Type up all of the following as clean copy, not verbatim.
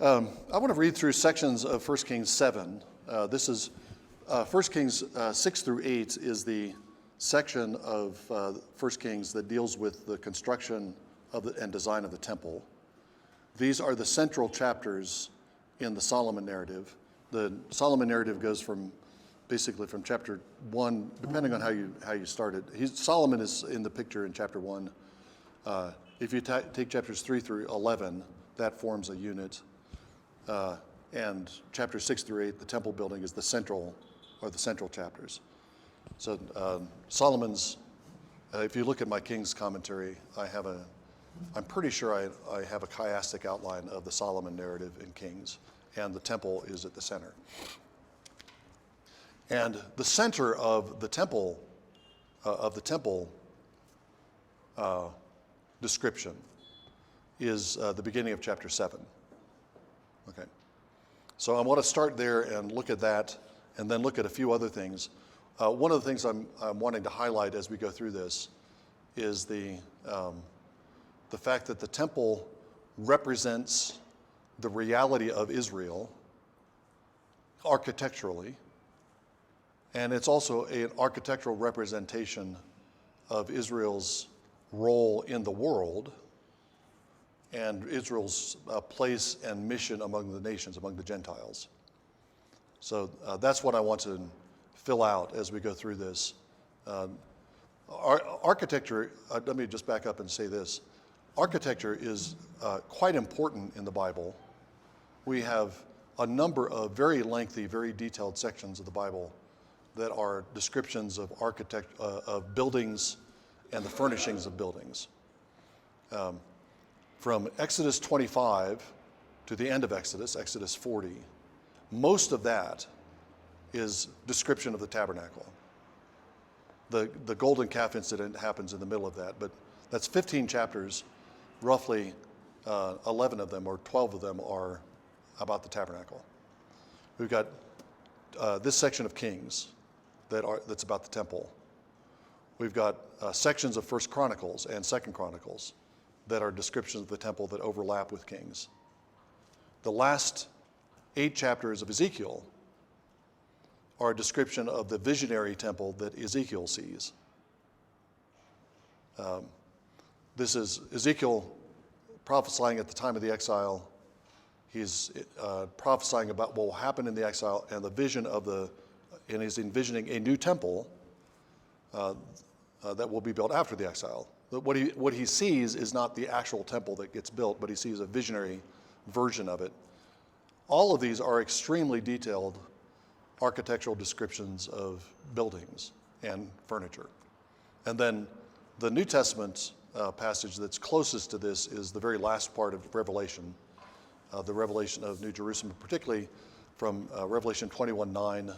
I want to read through sections of 1 Kings 7. This is 1 Kings 6 through 8 is the section of 1 Kings that deals with the construction of and design of the temple. These are the central chapters in the Solomon narrative. The Solomon narrative goes basically from chapter 1, depending on how you start it. Solomon is in the picture in chapter 1. If you take chapters 3 through 11, that forms a unit. And chapters 6 through 8, the temple building is the central chapters. So Solomon's, if you look at my King's commentary, I'm pretty sure I have a chiastic outline of the Solomon narrative in Kings, and the temple is at the center. And the center of the temple description is the beginning of chapter 7. Okay, so I want to start there and look at that, and then look at a few other things. One of the things I'm wanting to highlight as we go through this is the fact that the temple represents the reality of Israel architecturally, and it's also an architectural representation of Israel's role in the world and Israel's place and mission among the nations, among the Gentiles. So that's what I want to fill out as we go through this. Architecture, let me just back up and say this. Architecture is quite important in the Bible. We have a number of very lengthy, very detailed sections of the Bible that are descriptions of of buildings and the furnishings of buildings. From Exodus 25 to the end of Exodus 40, most of that is description of the tabernacle. The golden calf incident happens in the middle of that, but that's 15 chapters. Roughly 11 of them or 12 of them are about the tabernacle. We've got this section of Kings that's about the temple. We've got sections of 1 Chronicles and 2 Chronicles that are descriptions of the temple that overlap with Kings. The last 8 chapters of Ezekiel are a description of the visionary temple that Ezekiel sees. This is Ezekiel prophesying at the time of the exile. He's prophesying about what will happen in the exile and the vision and he's envisioning a new temple that will be built after the exile. What he sees is not the actual temple that gets built, but he sees a visionary version of it. All of these are extremely detailed architectural descriptions of buildings and furniture. And then the New Testament passage that's closest to this is the very last part of Revelation, the revelation of New Jerusalem, particularly from Revelation 21:9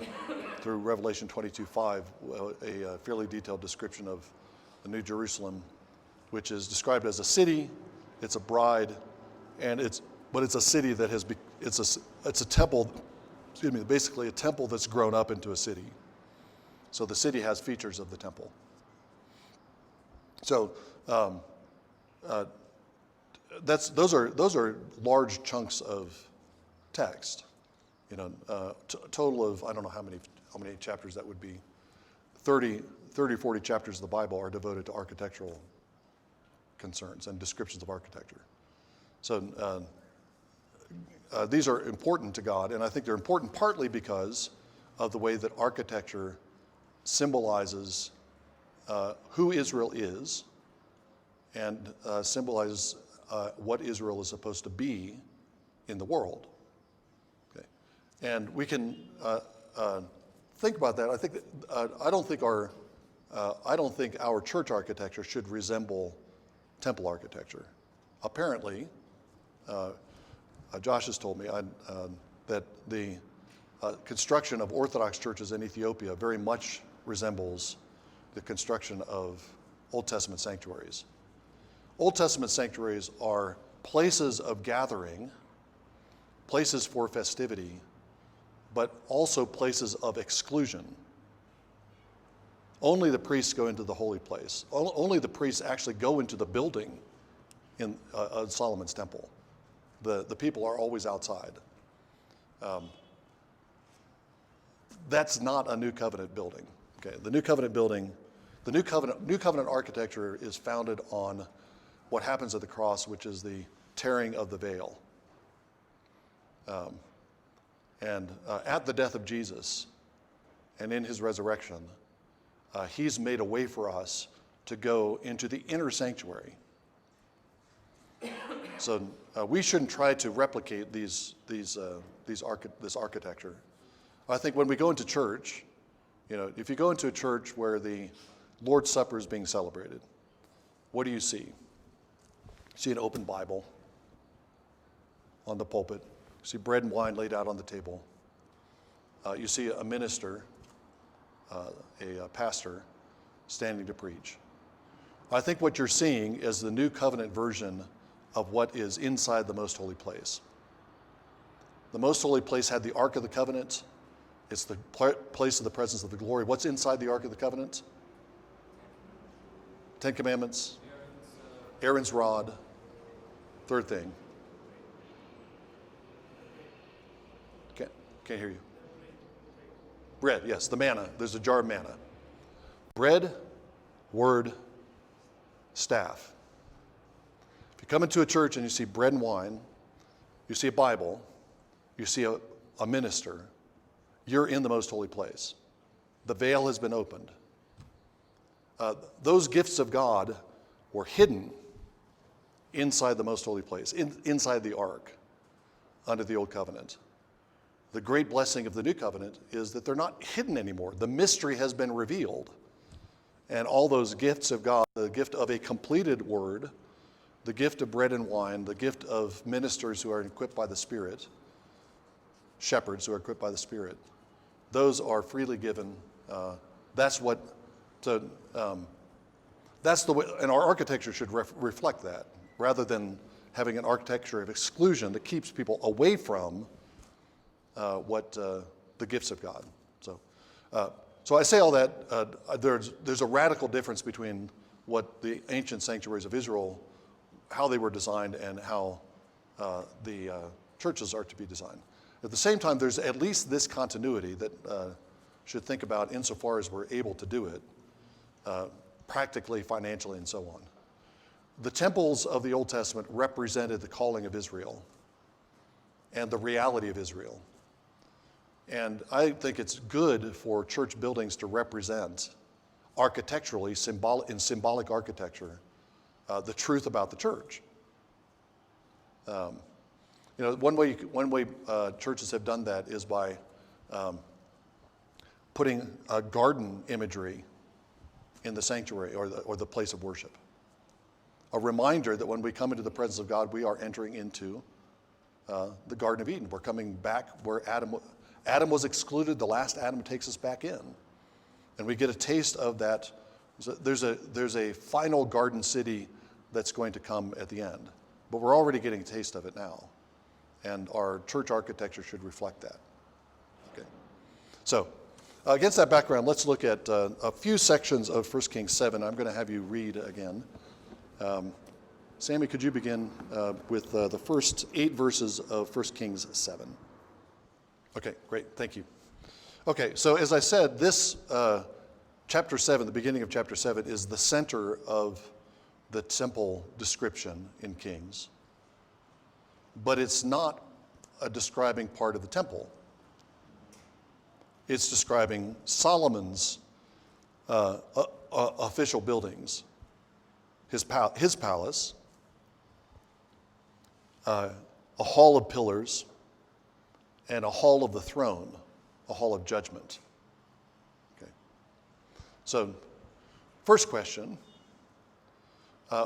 through Revelation 22:5, a fairly detailed description of the New Jerusalem, which is described as a city, it's a bride, but it's a city that it's a temple, basically a temple that's grown up into a city. So the city has features of the temple. So those are large chunks of text. Total of, I don't know how many chapters that would be. 30, 40 chapters of the Bible are devoted to architectural concerns and descriptions of architecture. So these are important to God, and I think they're important partly because of the way that architecture symbolizes who Israel is and symbolizes what Israel is supposed to be in the world. Okay, and we can think about that. I think I don't think our church architecture should resemble temple architecture. Apparently, Josh has told me that the construction of Orthodox churches in Ethiopia very much resembles the construction of Old Testament sanctuaries. Old Testament sanctuaries are places of gathering, places for festivity, but also places of exclusion. Only the priests go into the holy place. Only the priests actually go into the building in Solomon's temple. The people are always outside. That's not a new covenant building. Okay, the new covenant building, the new covenant architecture is founded on what happens at the cross, which is the tearing of the veil. And at the death of Jesus and in his resurrection, he's made a way for us to go into the inner sanctuary. So we shouldn't try to replicate this architecture. I think when we go into church, if you go into a church where the Lord's Supper is being celebrated, what do you see? You see an open Bible on the pulpit. You see bread and wine laid out on the table. You see a minister, a pastor, standing to preach. I think what you're seeing is the new covenant version of what is inside the most holy place. The most holy place had the Ark of the Covenant. It's the place of the presence of the glory. What's inside the Ark of the Covenant? 10 Commandments, Aaron's rod. Third thing. Can't hear you. Bread, yes, the manna. There's a jar of manna. Bread, word, staff. If you come into a church and you see bread and wine, you see a Bible, you see a minister, you're in the most holy place. The veil has been opened. Those gifts of God were hidden inside the most holy place, inside the ark, under the old covenant. The great blessing of the new covenant is that they're not hidden anymore. The mystery has been revealed. And all those gifts of God, the gift of a completed word, the gift of bread and wine, the gift of ministers who are equipped by the Spirit, shepherds who are equipped by the Spirit, those are freely given. That's the way, and our architecture should reflect that, rather than having an architecture of exclusion that keeps people away from the gifts of God. So I say all that. There's a radical difference between what the ancient sanctuaries of Israel, how they were designed, and how the churches are to be designed. At the same time, there's at least this continuity that should think about insofar as we're able to do it, practically, financially, and so on. The temples of the Old Testament represented the calling of Israel and the reality of Israel. And I think it's good for church buildings to represent architecturally, in symbolic architecture, the truth about the church. One way churches have done that is by putting garden imagery in the sanctuary or the place of worship. A reminder that when we come into the presence of God, we are entering into the Garden of Eden. We're coming back where Adam was excluded. The last Adam takes us back in. And we get a taste of that. There's a final garden city that's going to come at the end. But we're already getting a taste of it now. And our church architecture should reflect that. Okay. So, against that background, let's look at a few sections of 1 Kings 7. I'm going to have you read again. Sammy, could you begin with the first 8 verses of 1 Kings 7? Okay, great. Thank you. Okay, so as I said, this chapter 7, the beginning of chapter 7, is the center of the temple description in Kings. But it's not a describing part of the temple. It's describing Solomon's official buildings, his palace, a hall of pillars, and a hall of the throne, a hall of judgment. Okay. So, first question,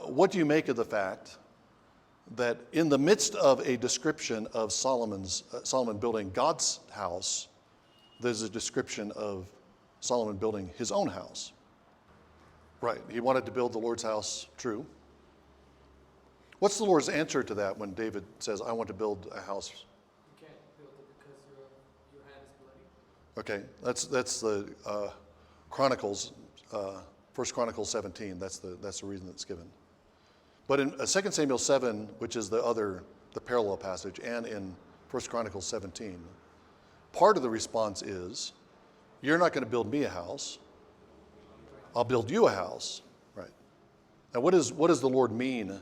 what do you make of the fact that in the midst of a description of Solomon building God's house, there's a description of Solomon building his own house? Right, he wanted to build the Lord's house, true. What's the Lord's answer to that when David says, I want to build a house? You can't build it because your hand is bloody. Okay, that's the Chronicles, 1 Chronicles 17. That's the reason that's given. But in 2 Samuel 7, which is the the parallel passage, and in 1 Chronicles 17. Part of the response is, you're not going to build me a house. I'll build you a house. Right. Now, what does the Lord mean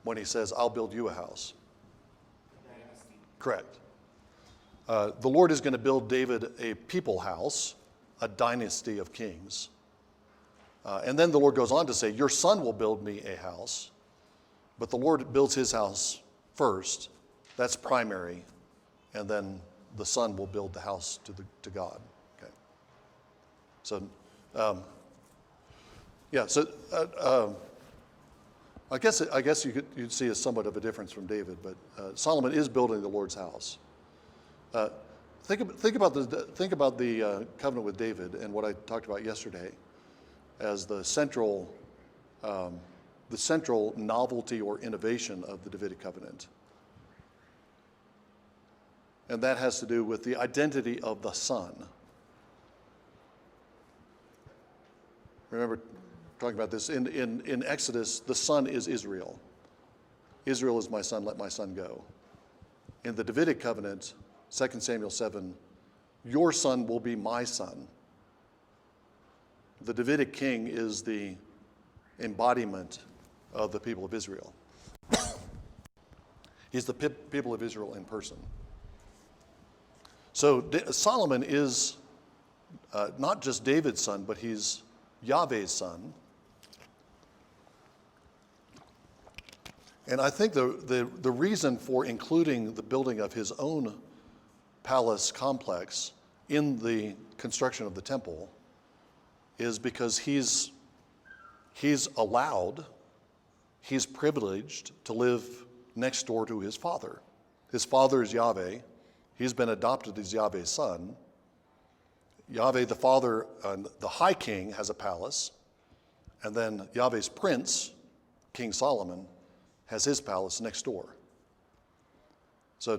when he says, I'll build you a house? Correct. The Lord is going to build David a people house, a dynasty of kings. And then the Lord goes on to say, your son will build me a house. But the Lord builds his house first. That's primary. And then the son will build the house to God. Okay. So, I guess you'd see somewhat of a difference from David, but Solomon is building the Lord's house. Think about the covenant with David and what I talked about yesterday as the central novelty or innovation of the Davidic covenant. And that has to do with the identity of the Son. Remember talking about this in Exodus, the Son is Israel. Israel is my son, let my son go. In the Davidic covenant, 2 Samuel 7, your son will be my son. The Davidic king is the embodiment of the people of Israel. He's the people of Israel in person. So Solomon is not just David's son, but he's Yahweh's son. And I think the reason for including the building of his own palace complex in the construction of the temple is because he's allowed, he's privileged to live next door to his father. His father is Yahweh. He's been adopted as Yahweh's son. Yahweh, the father, the high king, has a palace. And then Yahweh's prince, King Solomon, has his palace next door. So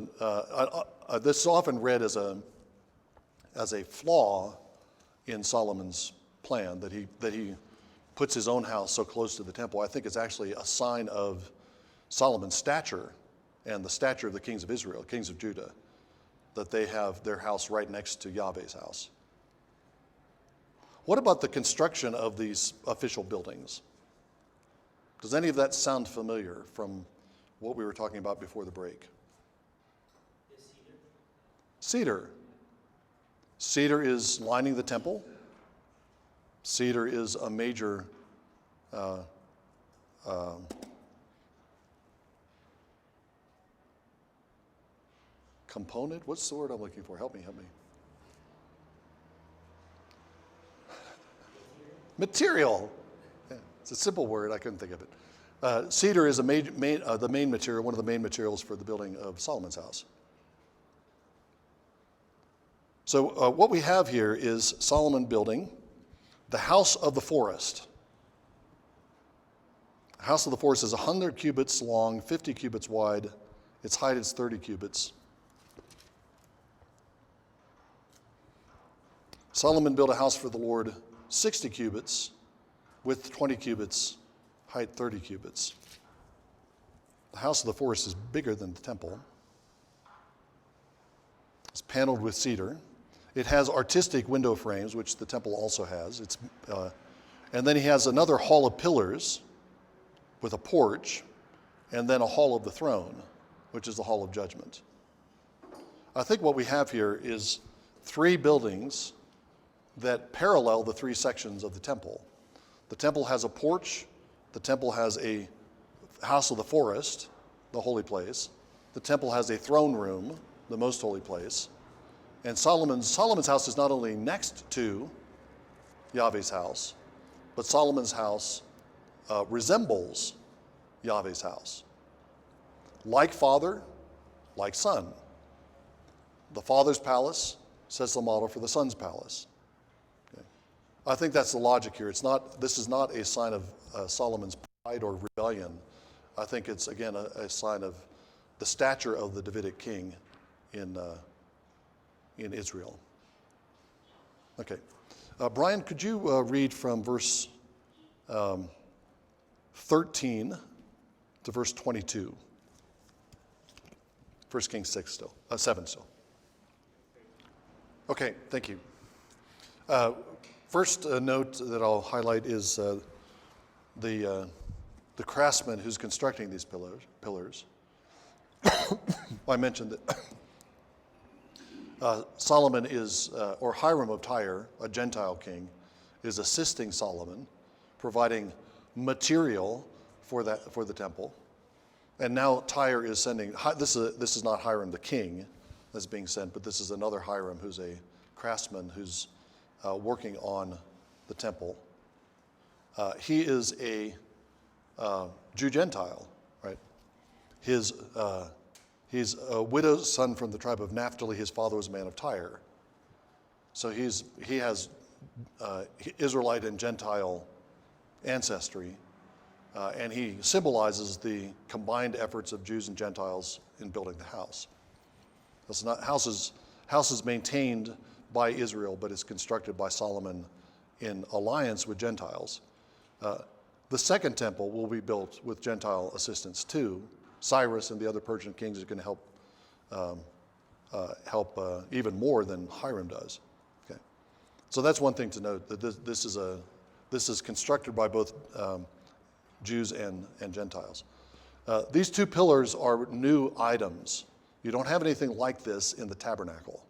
this is often read as a flaw in Solomon's plan, that he puts his own house so close to the temple. I think it's actually a sign of Solomon's stature and the stature of the kings of Israel, kings of Judah, that they have their house right next to Yahweh's house. What about the construction of these official buildings? Does any of that sound familiar from what we were talking about before the break? Cedar. Cedar is lining the temple. Cedar is a major component. What's the word I'm looking for? Help me. Material. Yeah, it's a simple word. I couldn't think of it. Cedar is the main material, one of the main materials for the building of Solomon's house. So what we have here is Solomon building the house of the forest. The house of the forest is 100 cubits long, 50 cubits wide. Its height is 30 cubits. Solomon built a house for the Lord 60 cubits, width 20 cubits, height 30 cubits. The house of the forest is bigger than the temple. It's paneled with cedar. It has artistic window frames, which the temple also has. And then he has another hall of pillars with a porch, and then a hall of the throne, which is the hall of judgment. I think what we have here is three buildings that parallel the three sections of the temple. The temple has a porch. The temple has a house of the forest, the holy place. The temple has a throne room, the most holy place. And Solomon's house is not only next to Yahweh's house, but Solomon's house resembles Yahweh's house. Like father, like son. The father's palace sets the model for the son's palace. Okay. I think that's the logic here. This is not a sign of Solomon's pride or rebellion. I think it's, again, a sign of the stature of the Davidic king in Israel. Okay. Brian, could you read from verse 13 to verse 22? 1 Kings 7 still. Okay, thank you. First note that I'll highlight is the craftsman who's constructing these pillars. I mentioned that Solomon is, or Hiram of Tyre, a Gentile king, is assisting Solomon, providing material for the temple. And now Tyre is sending, this is not Hiram the king that's being sent, but this is another Hiram who's a craftsman who's working on the temple. He is a Jew-Gentile, right? He's a widow's son from the tribe of Naphtali. His father was a man of Tyre. So he has Israelite and Gentile ancestry, and he symbolizes the combined efforts of Jews and Gentiles in building the house. It's not house is maintained by Israel, but it's constructed by Solomon in alliance with Gentiles. The second temple will be built with Gentile assistance too. Cyrus and the other Persian kings are going to help even more than Hiram does. Okay, so that's one thing to note, that this is constructed by both Jews and Gentiles. These two pillars are new items. You don't have anything like this in the tabernacle.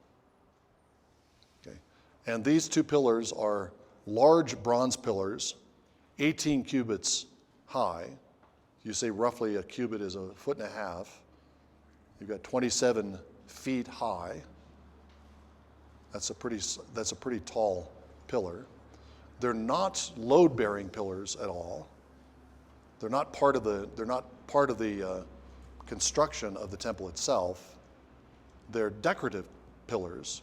Okay, and these two pillars are large bronze pillars, 18 cubits high. You say roughly a cubit is 1.5 feet. You've got 27 feet high. That's a pretty tall pillar. They're not load-bearing pillars at all. They're not part of the construction of the temple itself. They're decorative pillars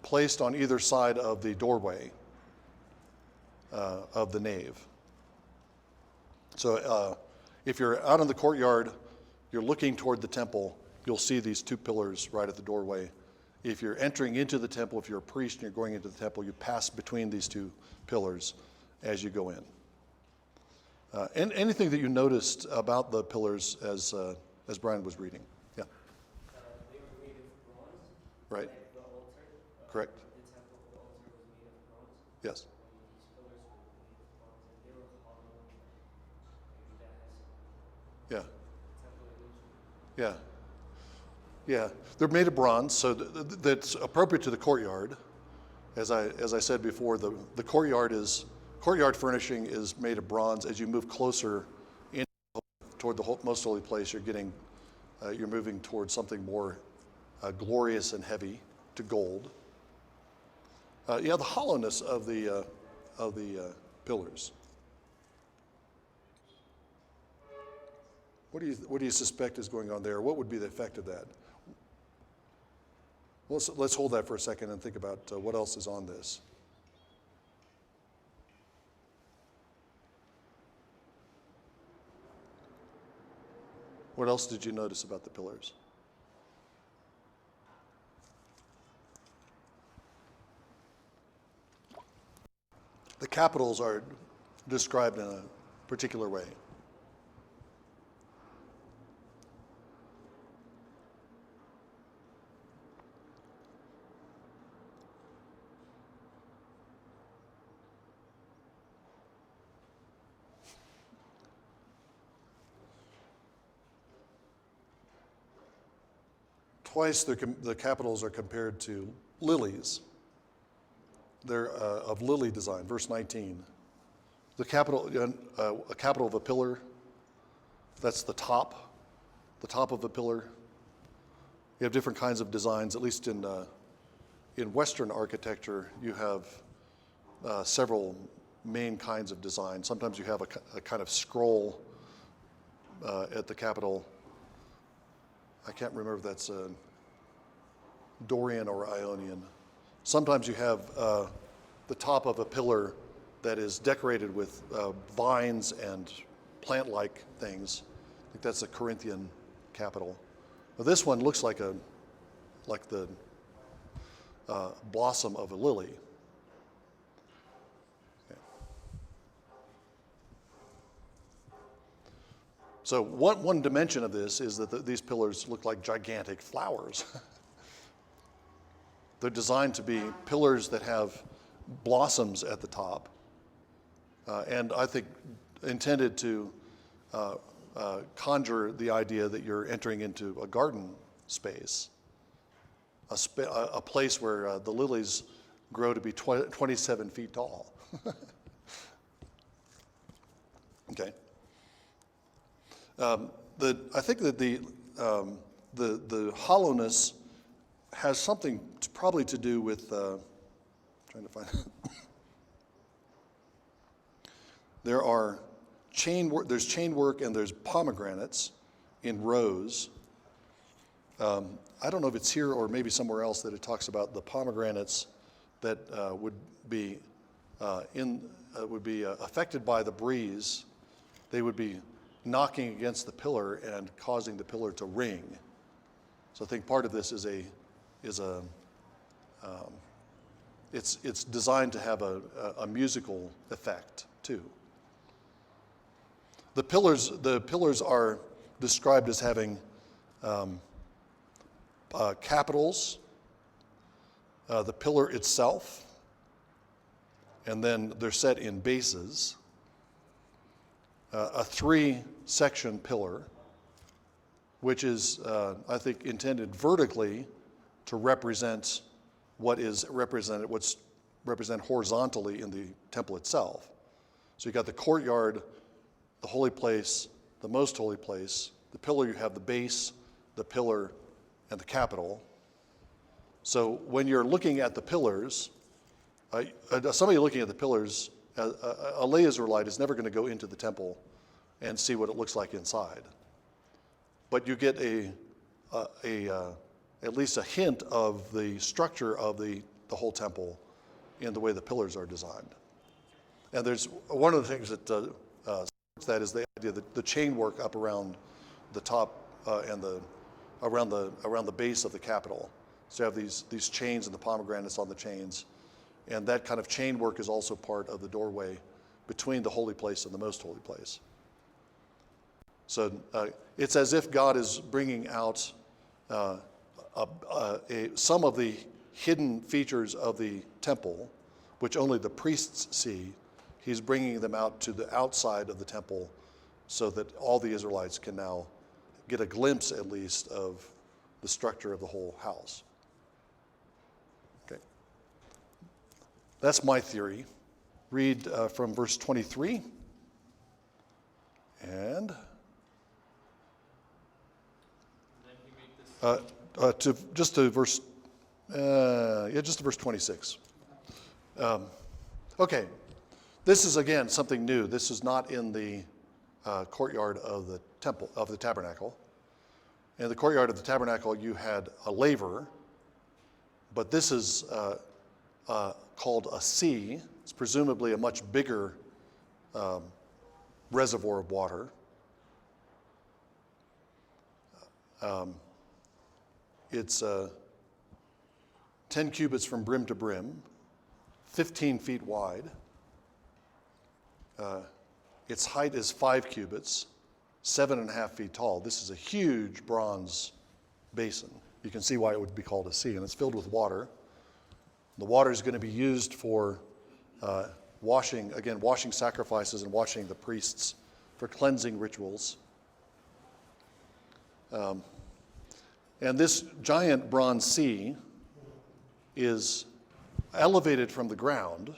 placed on either side of the doorway of the nave. So if you're out in the courtyard, you're looking toward the temple, you'll see these two pillars right at the doorway. If you're entering into the temple, if you're a priest and you're going into the temple, you pass between these two pillars as you go in. And anything that you noticed about the pillars as Brian was reading? Yeah. They were made of bronze. Right. Like the altar. Correct. The temple altar was made of bronze. Yes. And these pillars were made of bronze, and they were hollow. Maybe that has Yeah. temple illusion. Yeah. Yeah. They're made of bronze, so that's appropriate to the courtyard. As I said before, the courtyard furnishing is made of bronze. As you move closer in toward the most holy place, you're moving towards something more glorious and heavy, to gold. The hollowness of the pillars. What do you suspect is going on there? What would be the effect of that? Well, let's hold that for a second and think about what else is on this. What else did you notice about the pillars? The capitals are described in a particular way. Twice the capitals are compared to lilies. They're of lily design. Verse 19. A capital of a pillar, that's the top of a pillar. You have different kinds of designs, at least in Western architecture, you have several main kinds of design. Sometimes you have a kind of scroll at the capital. I can't remember if that's Dorian or Ionian. Sometimes you have the top of a pillar that is decorated with vines and plant-like things. I think that's a Corinthian capital. But this one looks like the blossom of a lily. Okay. So one dimension of this is that these pillars look like gigantic flowers. They're designed to be pillars that have blossoms at the top, and I think intended to conjure the idea that you're entering into a garden space, a place where the lilies grow to be 27 feet tall. Okay. I think that the hollowness has something probably to do with trying to find. There's chain work and there's pomegranates in rows. I don't know if it's here or maybe somewhere else that it talks about the pomegranates that would be affected by the breeze. They would be knocking against the pillar and causing the pillar to ring. So I think part of this it's designed to have a musical effect too. The pillars are described as having capitals, the pillar itself, and then they're set in bases. A 3-section pillar, which is, I think, intended vertically to represent what's represented horizontally in the temple itself. So you got the courtyard, the holy place, the most holy place. The pillar, you have the base, the pillar, and the capital. So when you're looking at the pillars, somebody looking at the pillars, a lay Israelite is never going to go into the temple and see what it looks like inside. But you get at least a hint of the structure of the whole temple in the way the pillars are designed. And there's one of the things that supports that is the idea that the chain work up around the top and around the base of the capital. So you have these chains and the pomegranates on the chains. And that kind of chain work is also part of the doorway between the holy place and the most holy place. So it's as if God is bringing out some of the hidden features of the temple, which only the priests see. He's bringing them out to the outside of the temple so that all the Israelites can now get a glimpse, at least, of the structure of the whole house. Okay. That's my theory. Read from verse 23. And to verse 26. Okay, this is again something new. This is not in the courtyard of the temple of the tabernacle. In the courtyard of the tabernacle, you had a laver, but this is called a sea. It's presumably a much bigger reservoir of water. It's 10 cubits from brim to brim, 15 feet wide. Its height is 5 cubits, 7.5 feet tall. This is a huge bronze basin. You can see why it would be called a sea, and it's filled with water. The water is going to be used for washing sacrifices and washing the priests for cleansing rituals. And this giant bronze sea is elevated from the ground.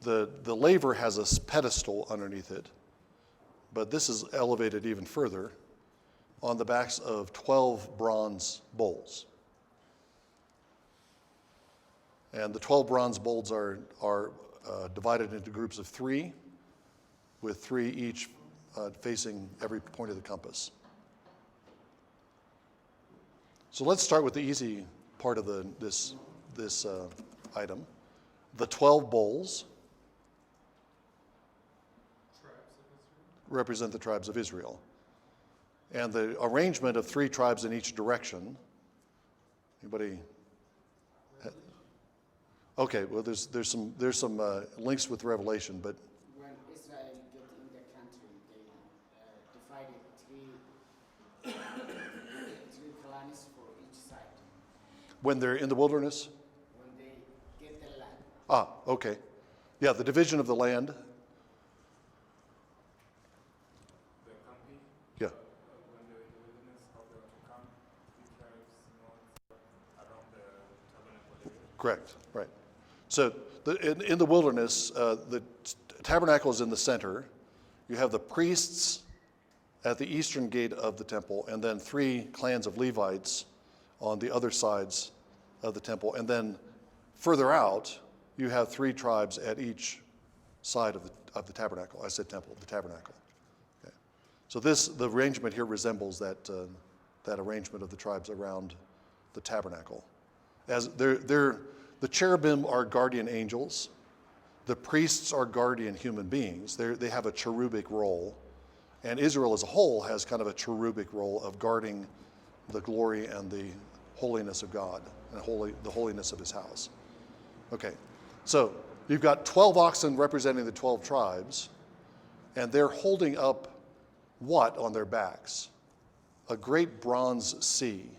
The laver has a pedestal underneath it, but this is elevated even further on the backs of 12 bronze bowls. And the 12 bronze bowls are divided into groups of 3, with 3 each facing every point of the compass. So let's start with the easy part of this item. The 12 bowls represent the tribes of Israel. And the arrangement of 3 tribes in each direction. Anybody? Okay, well there's some links with Revelation, but when Israel get in the country, they When they're in the wilderness? when they get the land. Ah, okay. Yeah, the division of the land. The camping, Yeah, when they're in the wilderness, how they are to camp, 3 tribes north around the tabernacle area. correct, right. So in the wilderness, the tabernacle is in the center. You have the priests at the eastern gate of the temple, and then 3 clans of Levites on the other sides of the temple. And then further out, you have 3 tribes at each side of the tabernacle. I said temple, the tabernacle. Okay. So the arrangement here resembles that arrangement of the tribes around the tabernacle. As the cherubim are guardian angels. The priests are guardian human beings. They have a cherubic role. And Israel as a whole has kind of a cherubic role of guarding the glory and the holiness of God and the holiness of his house. Okay, so you've got 12 oxen representing the 12 tribes, and they're holding up what on their backs? A great bronze sea.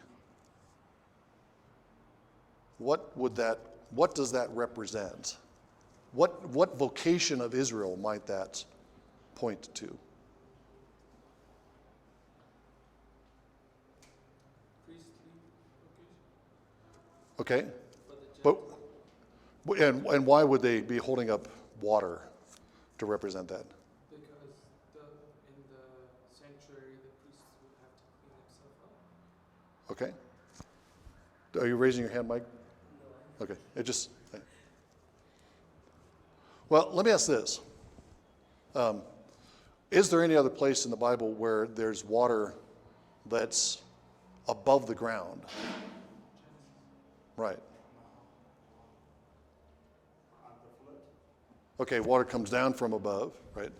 What does that represent? What vocation of Israel might that point to? Okay, but and why would they be holding up water to represent that? Because in the sanctuary, the priests would have to clean themselves up. Okay. Are you raising your hand, Mike? Okay. Well, let me ask this. Is there any other place in the Bible where there's water that's above the ground? Right. Okay, water comes down from above, right?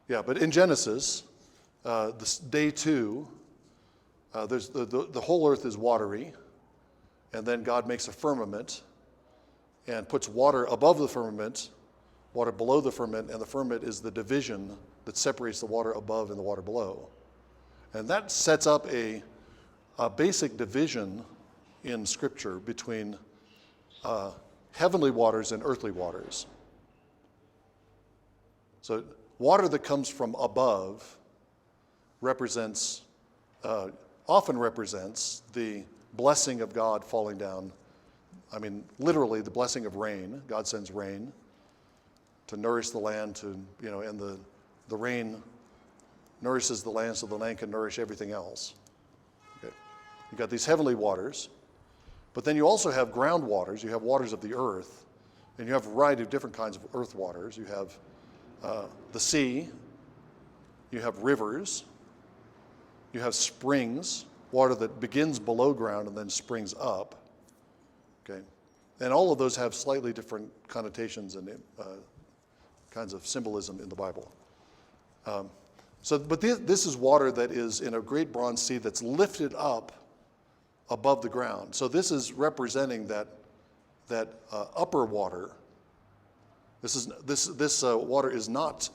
Yeah, but in Genesis, day 2, there's the whole earth is watery, and then God makes a firmament and puts water above the firmament, water below the firmament, and the firmament is the division that separates the water above and the water below. And that sets up a basic division in Scripture between heavenly waters and earthly waters. So water that comes from above often represents the blessing of God falling down. I mean, literally the blessing of rain. God sends rain to nourish the land, and the rain nourishes the land so the land can nourish everything else. Okay. You've got these heavenly waters, but then you also have ground waters. You have waters of the earth, and you have a variety of different kinds of earth waters. You have the sea, you have rivers, you have springs, water that begins below ground and then springs up. Okay, and all of those have slightly different connotations and kinds of symbolism in the Bible. But this is water that is in a great bronze sea that's lifted up above the ground. So this is representing that upper water. This water is not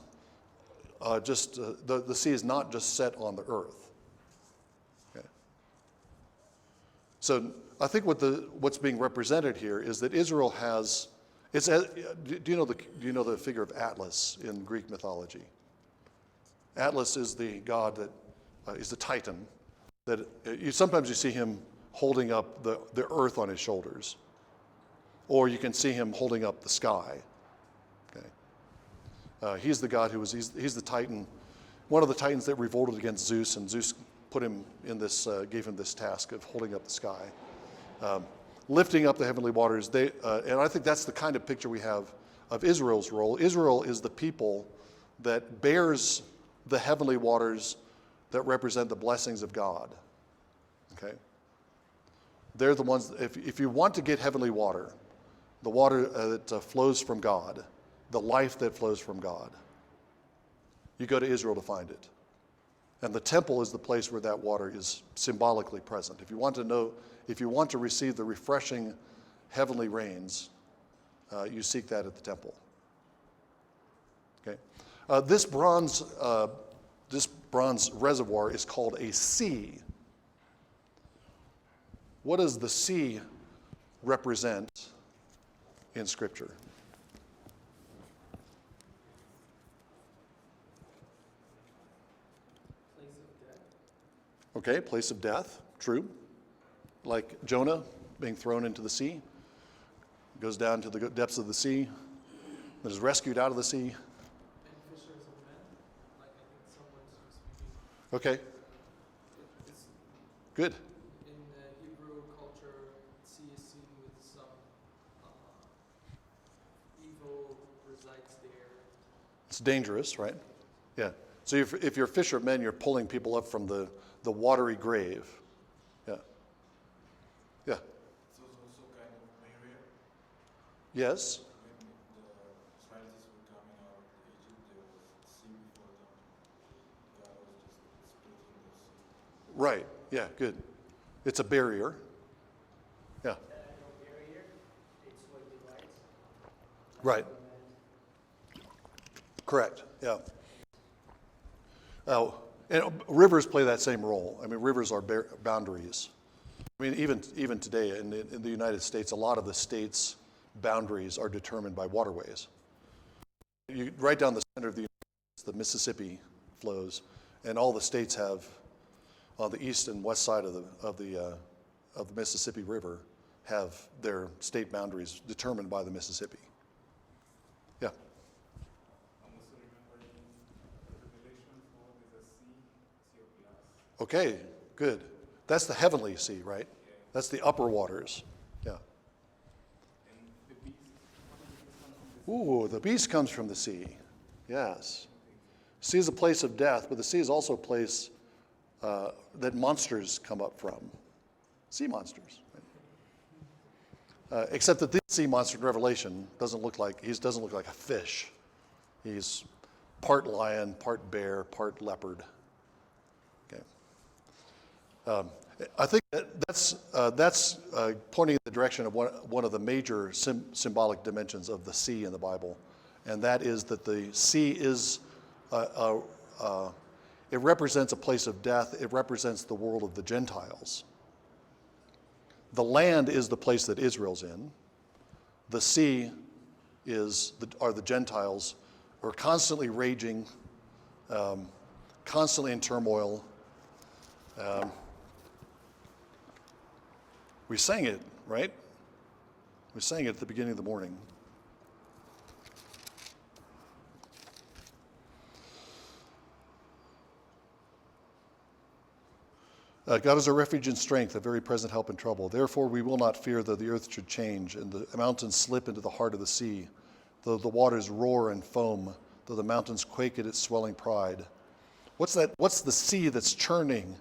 the sea is not just set on the earth. Okay. So I think what's being represented here is that Israel has. Do you know the figure of Atlas in Greek mythology? Atlas is the god that is the Titan. That sometimes you see him holding up the earth on his shoulders, or you can see him holding up the sky. Okay, he's the god he's the Titan, one of the Titans that revolted against Zeus, and Zeus put him in this, gave him this task of holding up the sky, lifting up the heavenly waters. And I think that's the kind of picture we have of Israel's role. Israel is the people that bears the heavenly waters that represent the blessings of God. Okay? They're the ones, if you want to get heavenly water, the water that flows from God, the life that flows from God, you go to Israel to find it. And the temple is the place where that water is symbolically present. If you want to receive the refreshing heavenly rains, you seek that at the temple. Okay, this bronze reservoir is called a sea. What does the sea represent in Scripture? Place of death. Okay, place of death, true. Like Jonah being thrown into the sea, goes down to the depths of the sea, is rescued out of the sea. And fishers of men. Like I think someone was speaking. Okay, It's good. in the Hebrew culture, sea is seen with some evil resides there. It's dangerous, right? Yeah. So if you're a fisher of men, you're pulling people up from the watery grave. Yeah. Yeah. So it's also kind of barrier. Yes. When the Israelites were coming out of Egypt, there was sea before them. God was just splitting the sea. Right. Yeah, good. It's a barrier. Yeah. No barrier, it's what divides. Right. Correct. Yeah. And rivers play that same role. I mean, rivers are boundaries. I mean, even today in the United States, a lot of the states' boundaries are determined by waterways. Right down the center of the United States, the Mississippi flows, and all the states have, on the east and west side of the Mississippi River, have their state boundaries determined by the Mississippi. Yeah. I'm also remembering Revelation 4, there's a sea of glass. Okay, good. That's the heavenly sea, right? That's the upper waters. Yeah. And the beast, what is Ooh, the beast comes from the sea. Yes. Sea is a place of death, but the sea is also a place that monsters come up from. Sea monsters. Right? Except that this sea monster in Revelation doesn't look like a fish. He's part lion, part bear, part leopard. Okay. I think that's pointing in the direction of one of the major symbolic dimensions of the sea in the Bible, and that is that the sea is it represents a place of death. It represents the world of the Gentiles. The land is the place that Israel's in. The sea are the Gentiles who are constantly raging, constantly in turmoil. We sang it, right? We sang it at the beginning of the morning. God is our refuge and strength, a very present help in trouble. Therefore we will not fear though the earth should change and the mountains slip into the heart of the sea, though the waters roar and foam, though the mountains quake at its swelling pride. What's that? What's the sea that's churning?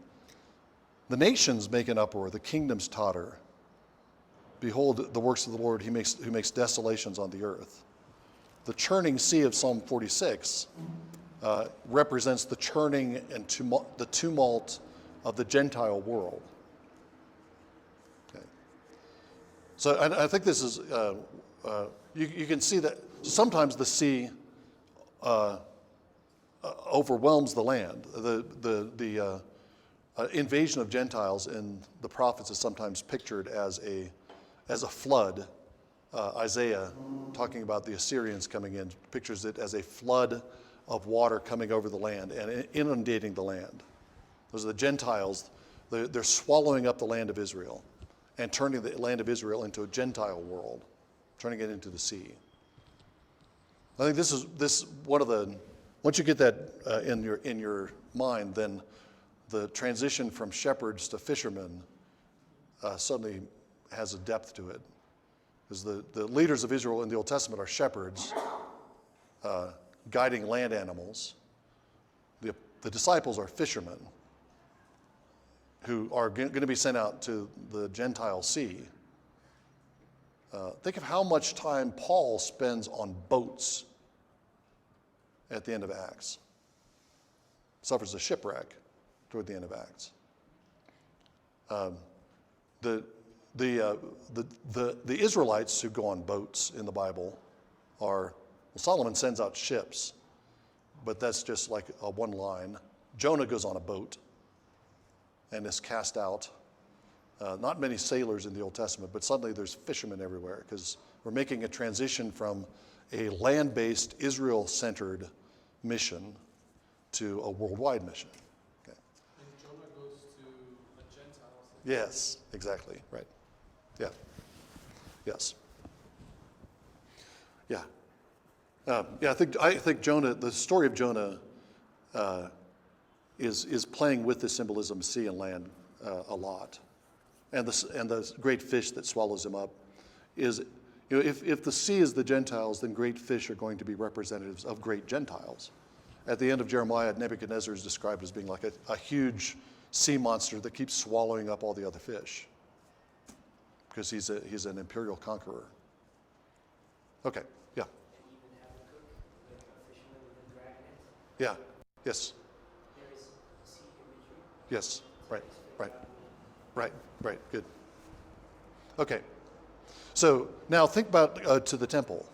The nations make an uproar, the kingdoms totter. Behold the works of the Lord, who makes desolations on the earth. The churning sea of Psalm 46 represents the churning and the tumult of the Gentile world. Okay. So I think this is, you can see that sometimes the sea overwhelms the land. The invasion of Gentiles in the prophets is sometimes pictured as a flood. Isaiah, talking about the Assyrians coming in, pictures it as a flood of water coming over the land and inundating the land. Those are the Gentiles. They're swallowing up the land of Israel and turning the land of Israel into a Gentile world, turning it into the sea. I think this is one of the, once you get that in your mind, then the transition from shepherds to fishermen suddenly has a depth to it. Because the leaders of Israel in the Old Testament are shepherds guiding land animals. The disciples are fishermen who are going to be sent out to the Gentile sea. Think of how much time Paul spends on boats at the end of Acts. Suffers a shipwreck toward the end of Acts. The Israelites who go on boats in the Bible are, Solomon sends out ships, but that's just like a one line. Jonah goes on a boat and is cast out. not many sailors in the Old Testament, but suddenly there's fishermen everywhere because we're making a transition from a land-based, Israel-centered mission to a worldwide mission. Okay. And Jonah goes to a Gentiles. Yes, exactly, right. Yeah. Yes. Yeah. Yeah, I think Jonah, the story of Jonah is playing with the symbolism of sea and land a lot. And the great fish that swallows him up is, if the sea is the Gentiles, then great fish are going to be representatives of great Gentiles. At the end of Jeremiah, Nebuchadnezzar is described as being like a huge sea monster that keeps swallowing up all the other fish because he's an imperial conqueror. Okay, yeah. And even Habakkuk, the fisherman with the dragon heads. Yeah, yes, There is sea imagery. yes, right, good. Okay, so now think about to the temple.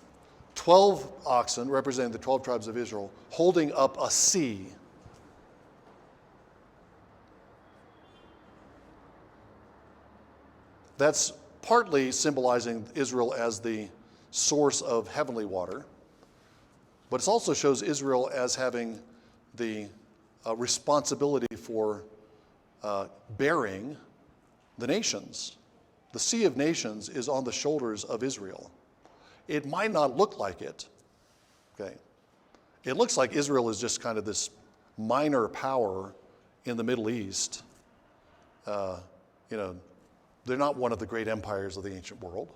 12 oxen representing the 12 tribes of Israel holding up a sea. That's partly symbolizing Israel as the source of heavenly water, but it also shows Israel as having the responsibility for bearing the nations. The Sea of Nations is on the shoulders of Israel. It might not look like it, okay? It looks like Israel is just kind of this minor power in the Middle East. They're not one of the great empires of the ancient world.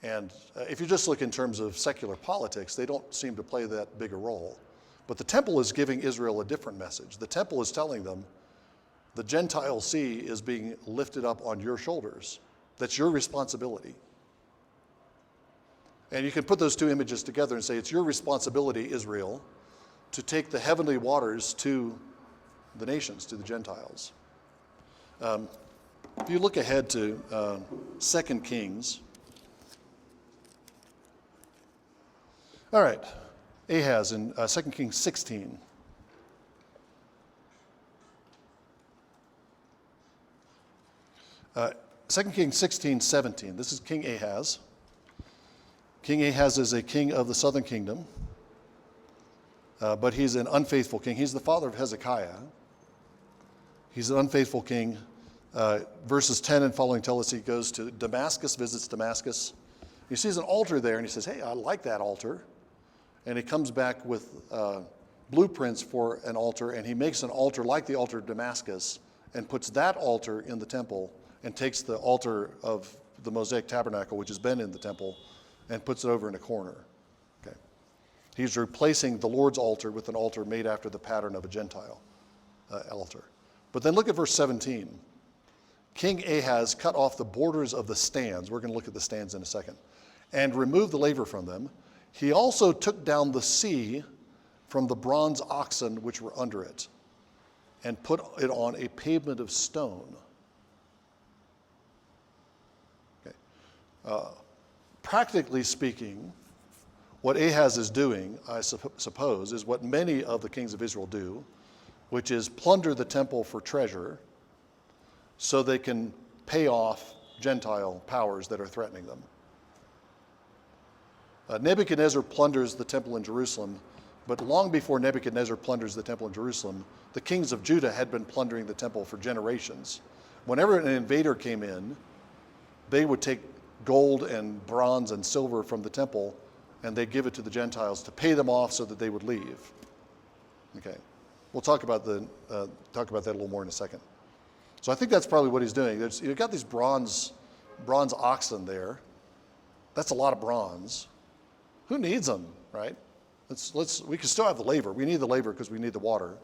And if you just look in terms of secular politics, they don't seem to play that big a role. But the temple is giving Israel a different message. The temple is telling them, the Gentile sea is being lifted up on your shoulders. That's your responsibility. And you can put those two images together and say, it's your responsibility, Israel, to take the heavenly waters to the nations, to the Gentiles. If you look ahead to 2 Kings. All right, Ahaz in 2 Kings 16. Uh, 2 Kings 16:17. This is King Ahaz. King Ahaz is a king of the southern kingdom, but he's an unfaithful king. He's the father of Hezekiah. He's an unfaithful king. Verses 10 and following tell us he goes to Damascus, visits Damascus. He sees an altar there, and he says, hey, I like that altar. And he comes back with blueprints for an altar, and he makes an altar like the altar of Damascus and puts that altar in the temple and takes the altar of the Mosaic Tabernacle, which has been in the temple, and puts it over in a corner. Okay. He's replacing the Lord's altar with an altar made after the pattern of a Gentile altar. But then look at verse 17. King Ahaz cut off the borders of the stands. We're going to look at the stands in a second. And removed the laver from them. He also took down the sea from the bronze oxen which were under it and put it on a pavement of stone. Okay. Practically speaking, what Ahaz is doing, I suppose, is what many of the kings of Israel do, which is plunder the temple for treasure so they can pay off Gentile powers that are threatening them. Nebuchadnezzar plunders the temple in Jerusalem, but long before Nebuchadnezzar plunders the temple in Jerusalem, the kings of Judah had been plundering the temple for generations. Whenever an invader came in, they would take gold and bronze and silver from the temple, and they'd give it to the Gentiles to pay them off so that they would leave. Okay, we'll talk about that a little more in a second. So I think that's probably what he's doing. You've got these bronze oxen there. That's a lot of bronze. Who needs them, right? We can still have the laver. We need the laver because we need the water.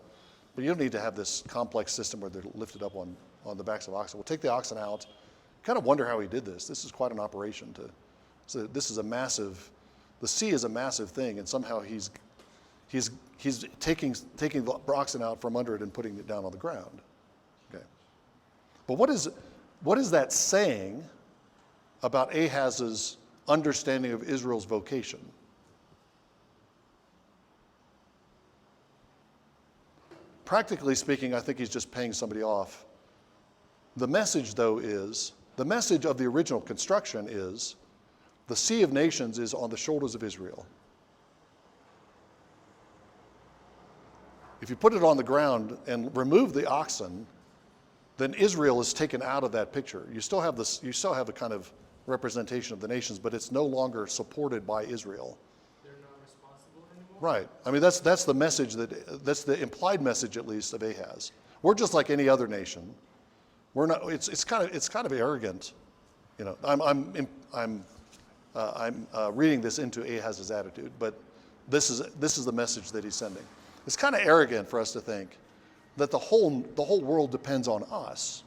But you don't need to have this complex system where they're lifted up on the backs of oxen. We'll take the oxen out. Kind of wonder how he did this. This is quite an operation. This is a massive, the sea is a massive thing, and somehow he's taking the oxen out from under it and putting it down on the ground. Okay. But what is that saying about Ahaz's understanding of Israel's vocation? Practically speaking, I think he's just paying somebody off The message, though, the message of the original construction is the Sea of Nations is on the shoulders of Israel. If you put it on the ground and remove the oxen, then Israel is taken out of that picture. You still have a kind of representation of the nations, but it's no longer supported by Israel. They're not responsible anymore? Right. I mean, that's the message that's the implied message, at least, of Ahaz. We're just like any other nation. We're not. It's kind of arrogant, you know. I'm reading this into Ahaz's attitude, but this is the message that he's sending. It's kind of arrogant for us to think that the whole world depends on us.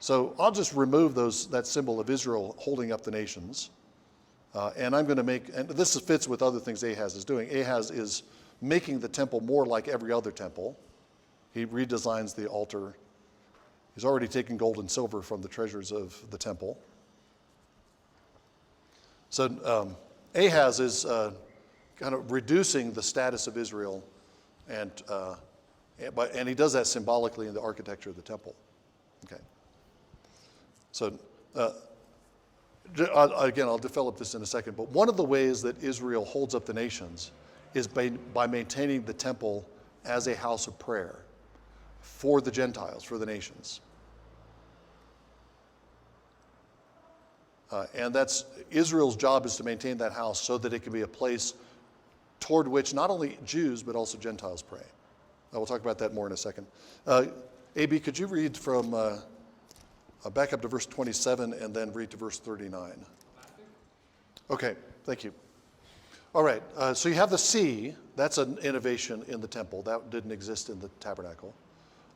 So I'll just remove that symbol of Israel holding up the nations, and I'm going to and this fits with other things Ahaz is doing. Ahaz is making the temple more like every other temple. He redesigns the altar. He's already taken gold and silver from the treasures of the temple. So Ahaz is kind of reducing the status of Israel, and he does that symbolically in the architecture of the temple. Okay. So again, I'll develop this in a second, but one of the ways that Israel holds up the nations is by maintaining the temple as a house of prayer for the Gentiles, for the nations. And that's Israel's job, is to maintain that house so that it can be a place toward which not only Jews but also Gentiles pray. We'll talk about that more in a second. A.B., could you read from back up to verse 27 and then read to verse 39? Okay, thank you. All right, so you have the sea. That's an innovation in the temple. That didn't exist in the tabernacle.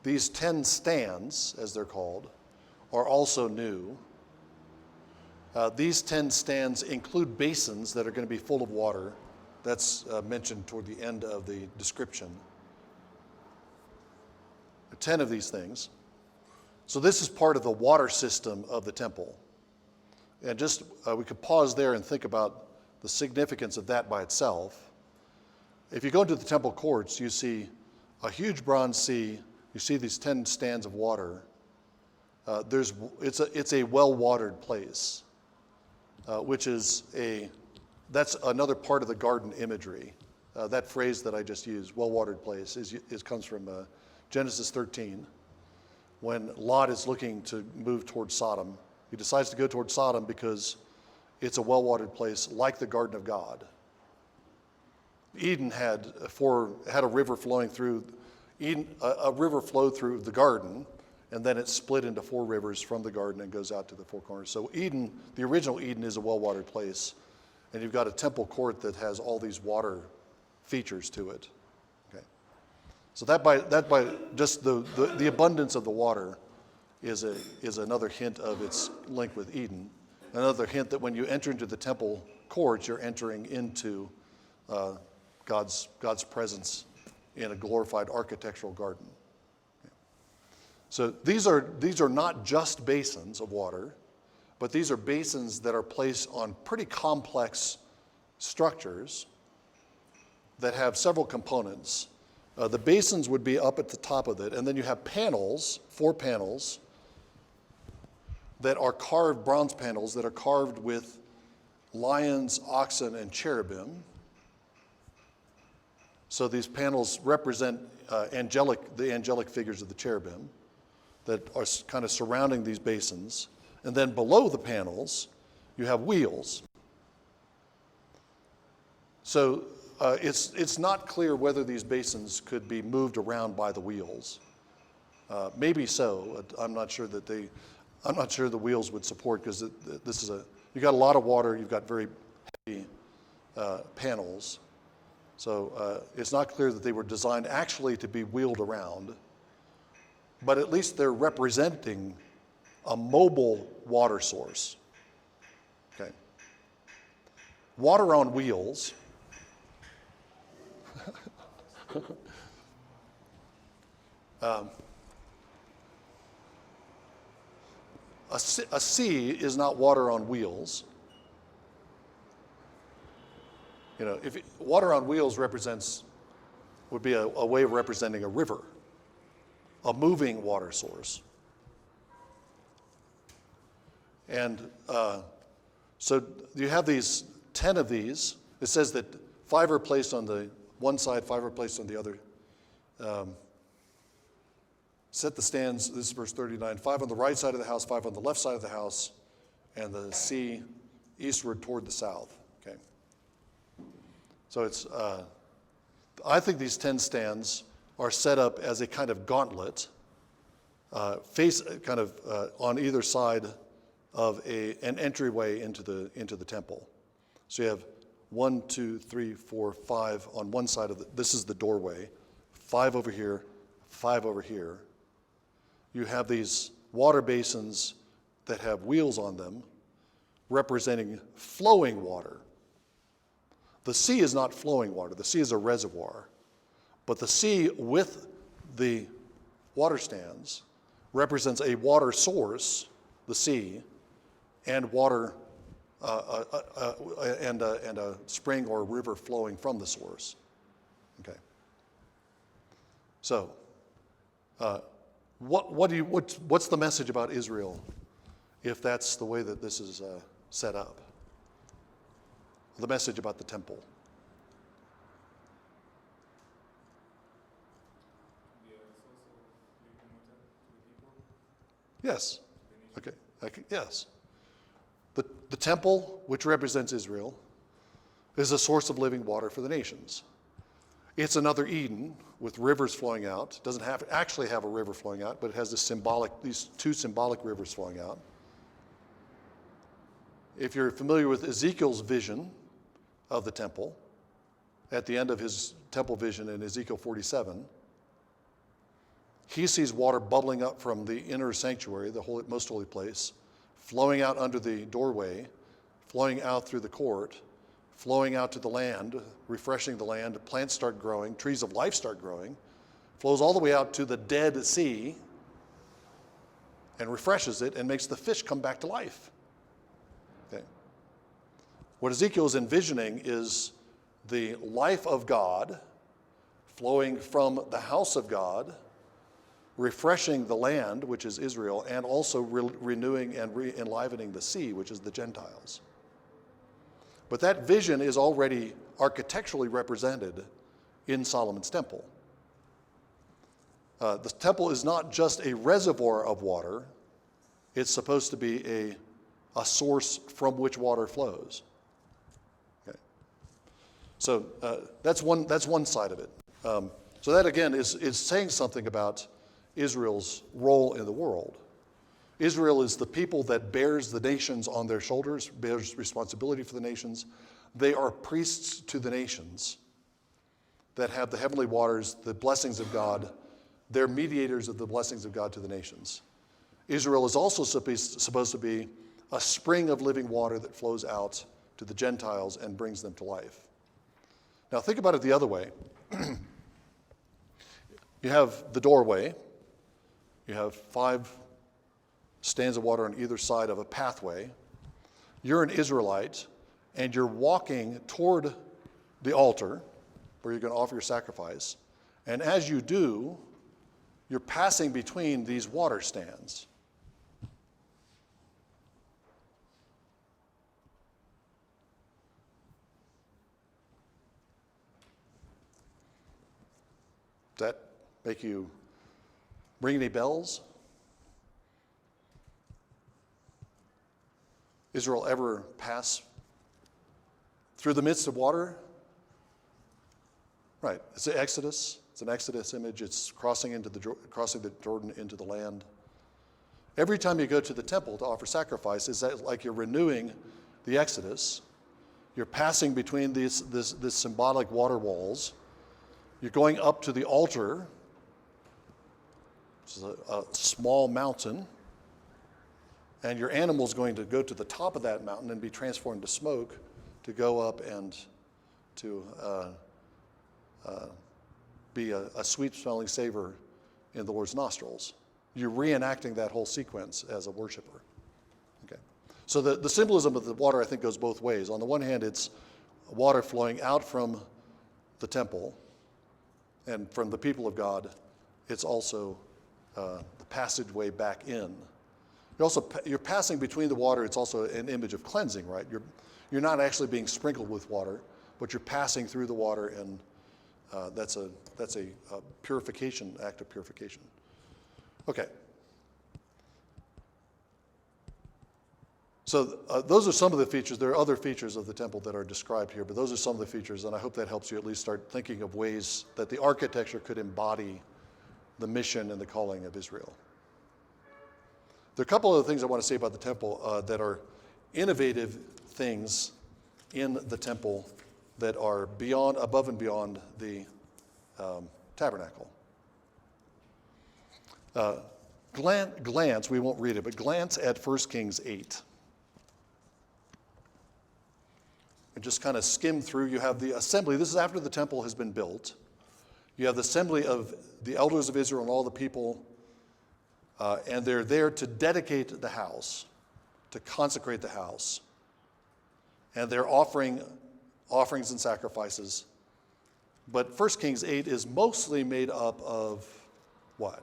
These 10 stands, as they're called, are also new. These 10 stands include basins that are going to be full of water. That's mentioned toward the end of the description. 10 of these things. So this is part of the water system of the temple. And just we could pause there and think about the significance of that by itself. If you go into the temple courts, you see a huge bronze sea. You see these 10 stands of water. It's a well-watered place, that's another part of the garden imagery. That phrase that I just used, well-watered place, comes from Genesis 13, when Lot is looking to move towards Sodom. He decides to go towards Sodom because it's a well-watered place, like the Garden of God. Eden had a river flowing through. A river flowed through the garden, and then it split into 4 rivers from the garden and goes out to the 4 corners. So Eden, the original Eden, is a well-watered place, and you've got a temple court that has all these water features to it. Okay, so that by just the abundance of the water is another hint of its link with Eden. Another hint that when you enter into the temple courts, you're entering into God's presence in a glorified architectural garden. So these are not just basins of water, but these are basins that are placed on pretty complex structures that have several components. The basins would be up at the top of it, and then you have panels, 4 panels, that are carved, bronze panels that are carved with lions, oxen, and cherubim. So these panels represent the angelic figures of the cherubim that are kind of surrounding these basins. And then below the panels, you have wheels. So it's not clear whether these basins could be moved around by the wheels. Maybe so. I'm not sure the wheels would support, because you've got a lot of water. You've got very heavy panels. So it's not clear that they were designed actually to be wheeled around. But at least they're representing a mobile water source. Okay. Water on wheels. A sea is not water on wheels. You know, water on wheels would be a way of representing a river. a moving water source. And so you have these 10 of these. It says that 5 are placed on the one side, 5 are placed on the other. Set the stands, this is verse 39, 5 on the right side of the house, 5 on the left side of the house, and the sea eastward toward the south. Okay. So it's, I think these 10 stands are set up as a kind of gauntlet, face kind of on either side of an entryway into the temple. So you have 1, 2, 3, 4, 5 on one side of this is the doorway, 5 over here, 5 over here. You have these water basins that have wheels on them representing flowing water. The sea is not flowing water. The sea is a reservoir. But the sea with the water stands represents a water source, the sea, and water and a spring or river flowing from the source. Okay. So, what's the message about Israel if that's the way that this is set up? The message about the temple. Yes. Okay. Yes. The temple, which represents Israel, is a source of living water for the nations. It's another Eden with rivers flowing out. It doesn't actually have a river flowing out, but it has these 2 symbolic rivers flowing out. If you're familiar with Ezekiel's vision of the temple, at the end of his temple vision in Ezekiel 47, he sees water bubbling up from the inner sanctuary, the most holy place, flowing out under the doorway, flowing out through the court, flowing out to the land, refreshing the land, plants start growing, trees of life start growing, flows all the way out to the Dead Sea and refreshes it and makes the fish come back to life. Okay. What Ezekiel is envisioning is the life of God flowing from the house of God, refreshing the land, which is Israel, and also renewing and enlivening the sea, which is the Gentiles. But that vision is already architecturally represented in Solomon's temple. The temple is not just a reservoir of water. It's supposed to be a source from which water flows. Okay. So that's one side of it. So that, again, is saying something about Israel's role in the world. Israel is the people that bears the nations on their shoulders, bears responsibility for the nations. They are priests to the nations that have the heavenly waters, the blessings of God. They're mediators of the blessings of God to the nations. Israel is also supposed to be a spring of living water that flows out to the Gentiles and brings them to life. Now think about it the other way. You have the doorway. You have 5 stands of water on either side of a pathway. You're an Israelite, and you're walking toward the altar where you're going to offer your sacrifice. And as you do, you're passing between these water stands. Does that make you ring any bells? Israel ever pass through the midst of water? Right. It's an Exodus. It's an Exodus image. It's crossing the Jordan into the land. Every time you go to the temple to offer sacrifice, is that like you're renewing the Exodus? You're passing between this symbolic water walls. You're going up to the altar. This is a small mountain. And your animal's going to go to the top of that mountain and be transformed to smoke to go up and to be a sweet-smelling savor in the Lord's nostrils. You're reenacting that whole sequence as a worshiper. Okay. So the symbolism of the water, I think, goes both ways. On the one hand, it's water flowing out from the temple and from the people of God. It's also the passageway back in. You're passing between the water. It's also an image of cleansing, right? You're not actually being sprinkled with water, but you're passing through the water, and that's a purification, act of purification. Okay. So those are some of the features. There are other features of the temple that are described here, but those are some of the features, and I hope that helps you at least start thinking of ways that the architecture could embody the mission and the calling of Israel. There are a couple of things I want to say about the temple that are innovative things in the temple that are above and beyond the tabernacle. Glance, we won't read it, but glance at 1 Kings 8. And just kind of skim through. You have the assembly. This is after the temple has been built. You have the assembly of the elders of Israel and all the people, and they're there to dedicate the house, to consecrate the house. And they're offering offerings and sacrifices. But 1 Kings 8 is mostly made up of what?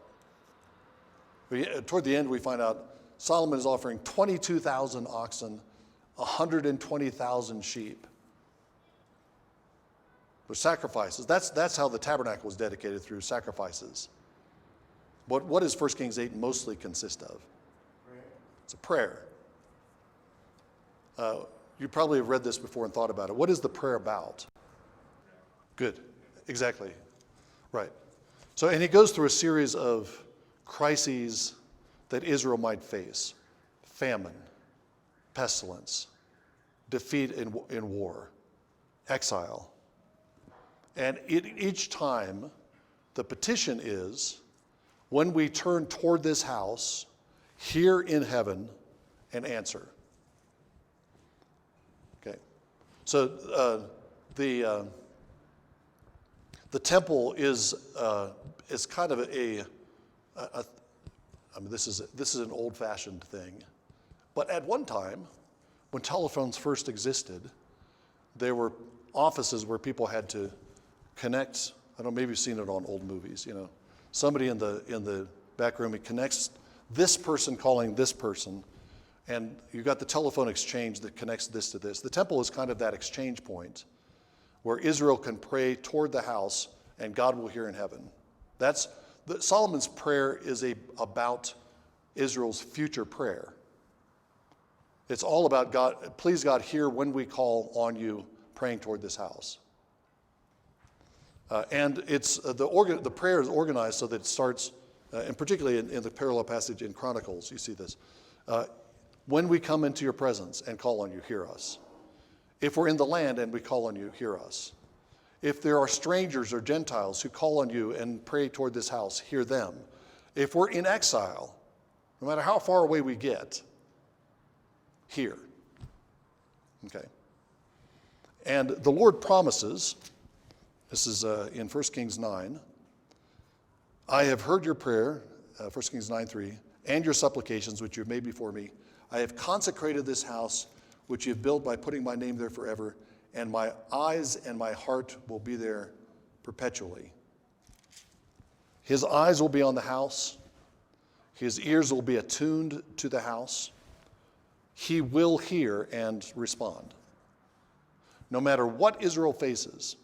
Toward the end, we find out Solomon is offering 22,000 oxen, 120,000 sheep. For sacrifices. That's how the tabernacle was dedicated, through sacrifices. But what does 1 Kings 8 mostly consist of? Prayer. It's a prayer. You probably have read this before and thought about it. What is the prayer about? Good. Exactly. Right. So, and he goes through a series of crises that Israel might face: famine, pestilence, defeat in war, exile. And each time, the petition is, when we turn toward this house, hear in heaven and answer. Okay. So the temple is kind of this is an old-fashioned thing, but at one time, when telephones first existed, there were offices where people had to connect. I don't know, maybe you've seen it on old movies. Somebody in the back room, he connects this person calling this person, and you've got the telephone exchange that connects this to this. The temple is kind of that exchange point where Israel can pray toward the house, and God will hear in heaven. Solomon's prayer is about Israel's future prayer. It's all about God. Please, God, hear when we call on you, praying toward this house. And it's the prayer is organized so that it starts, and particularly in the parallel passage in Chronicles, you see this. When we come into your presence and call on you, hear us. If we're in the land and we call on you, hear us. If there are strangers or Gentiles who call on you and pray toward this house, hear them. If we're in exile, no matter how far away we get, hear. Okay. And the Lord promises, this is in 1 Kings 9, I have heard your prayer, 1 Kings 9:3, and your supplications which you have made before me. I have consecrated this house which you have built by putting my name there forever, and my eyes and my heart will be there perpetually. His eyes will be on the house. His ears will be attuned to the house. He will hear and respond. No matter what Israel faces,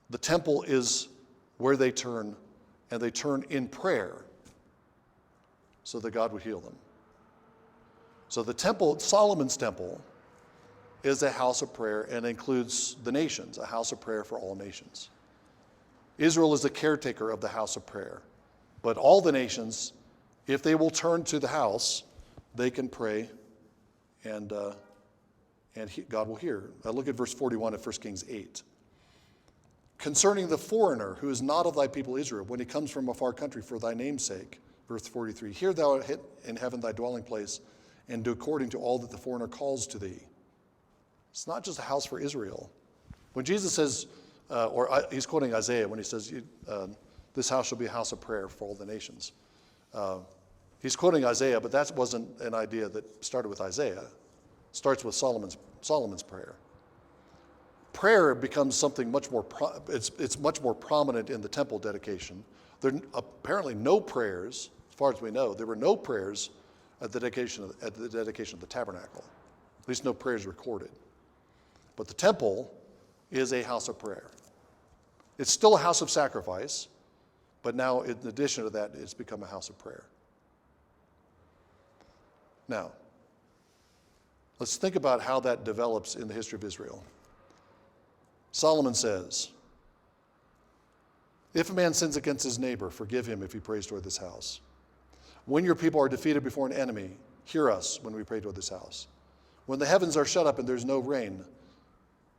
the temple is where they turn, and they turn in prayer so that God would heal them. So the temple, Solomon's temple, is a house of prayer and includes the nations, a house of prayer for all nations. Israel is the caretaker of the house of prayer. But all the nations, if they will turn to the house, they can pray, and God will hear. Look at verse 41 of 1 Kings 8. Concerning the foreigner who is not of thy people Israel, when he comes from a far country for thy name's sake, verse 43, hear thou in heaven thy dwelling place, and do according to all that the foreigner calls to thee. It's not just a house for Israel. When Jesus says, he's quoting Isaiah when he says, this house shall be a house of prayer for all the nations. He's quoting Isaiah, but that wasn't an idea that started with Isaiah. It starts with Solomon's prayer. Prayer becomes something much more, it's much more prominent in the temple dedication. There are apparently no prayers, as far as we know, there were no prayers at the dedication of the tabernacle. At least no prayers recorded. But the temple is a house of prayer. It's still a house of sacrifice, but now in addition to that, it's become a house of prayer. Now, let's think about how that develops in the history of Israel. Solomon says, if a man sins against his neighbor, forgive him if he prays toward this house. When your people are defeated before an enemy, hear us when we pray toward this house. When the heavens are shut up and there's no rain,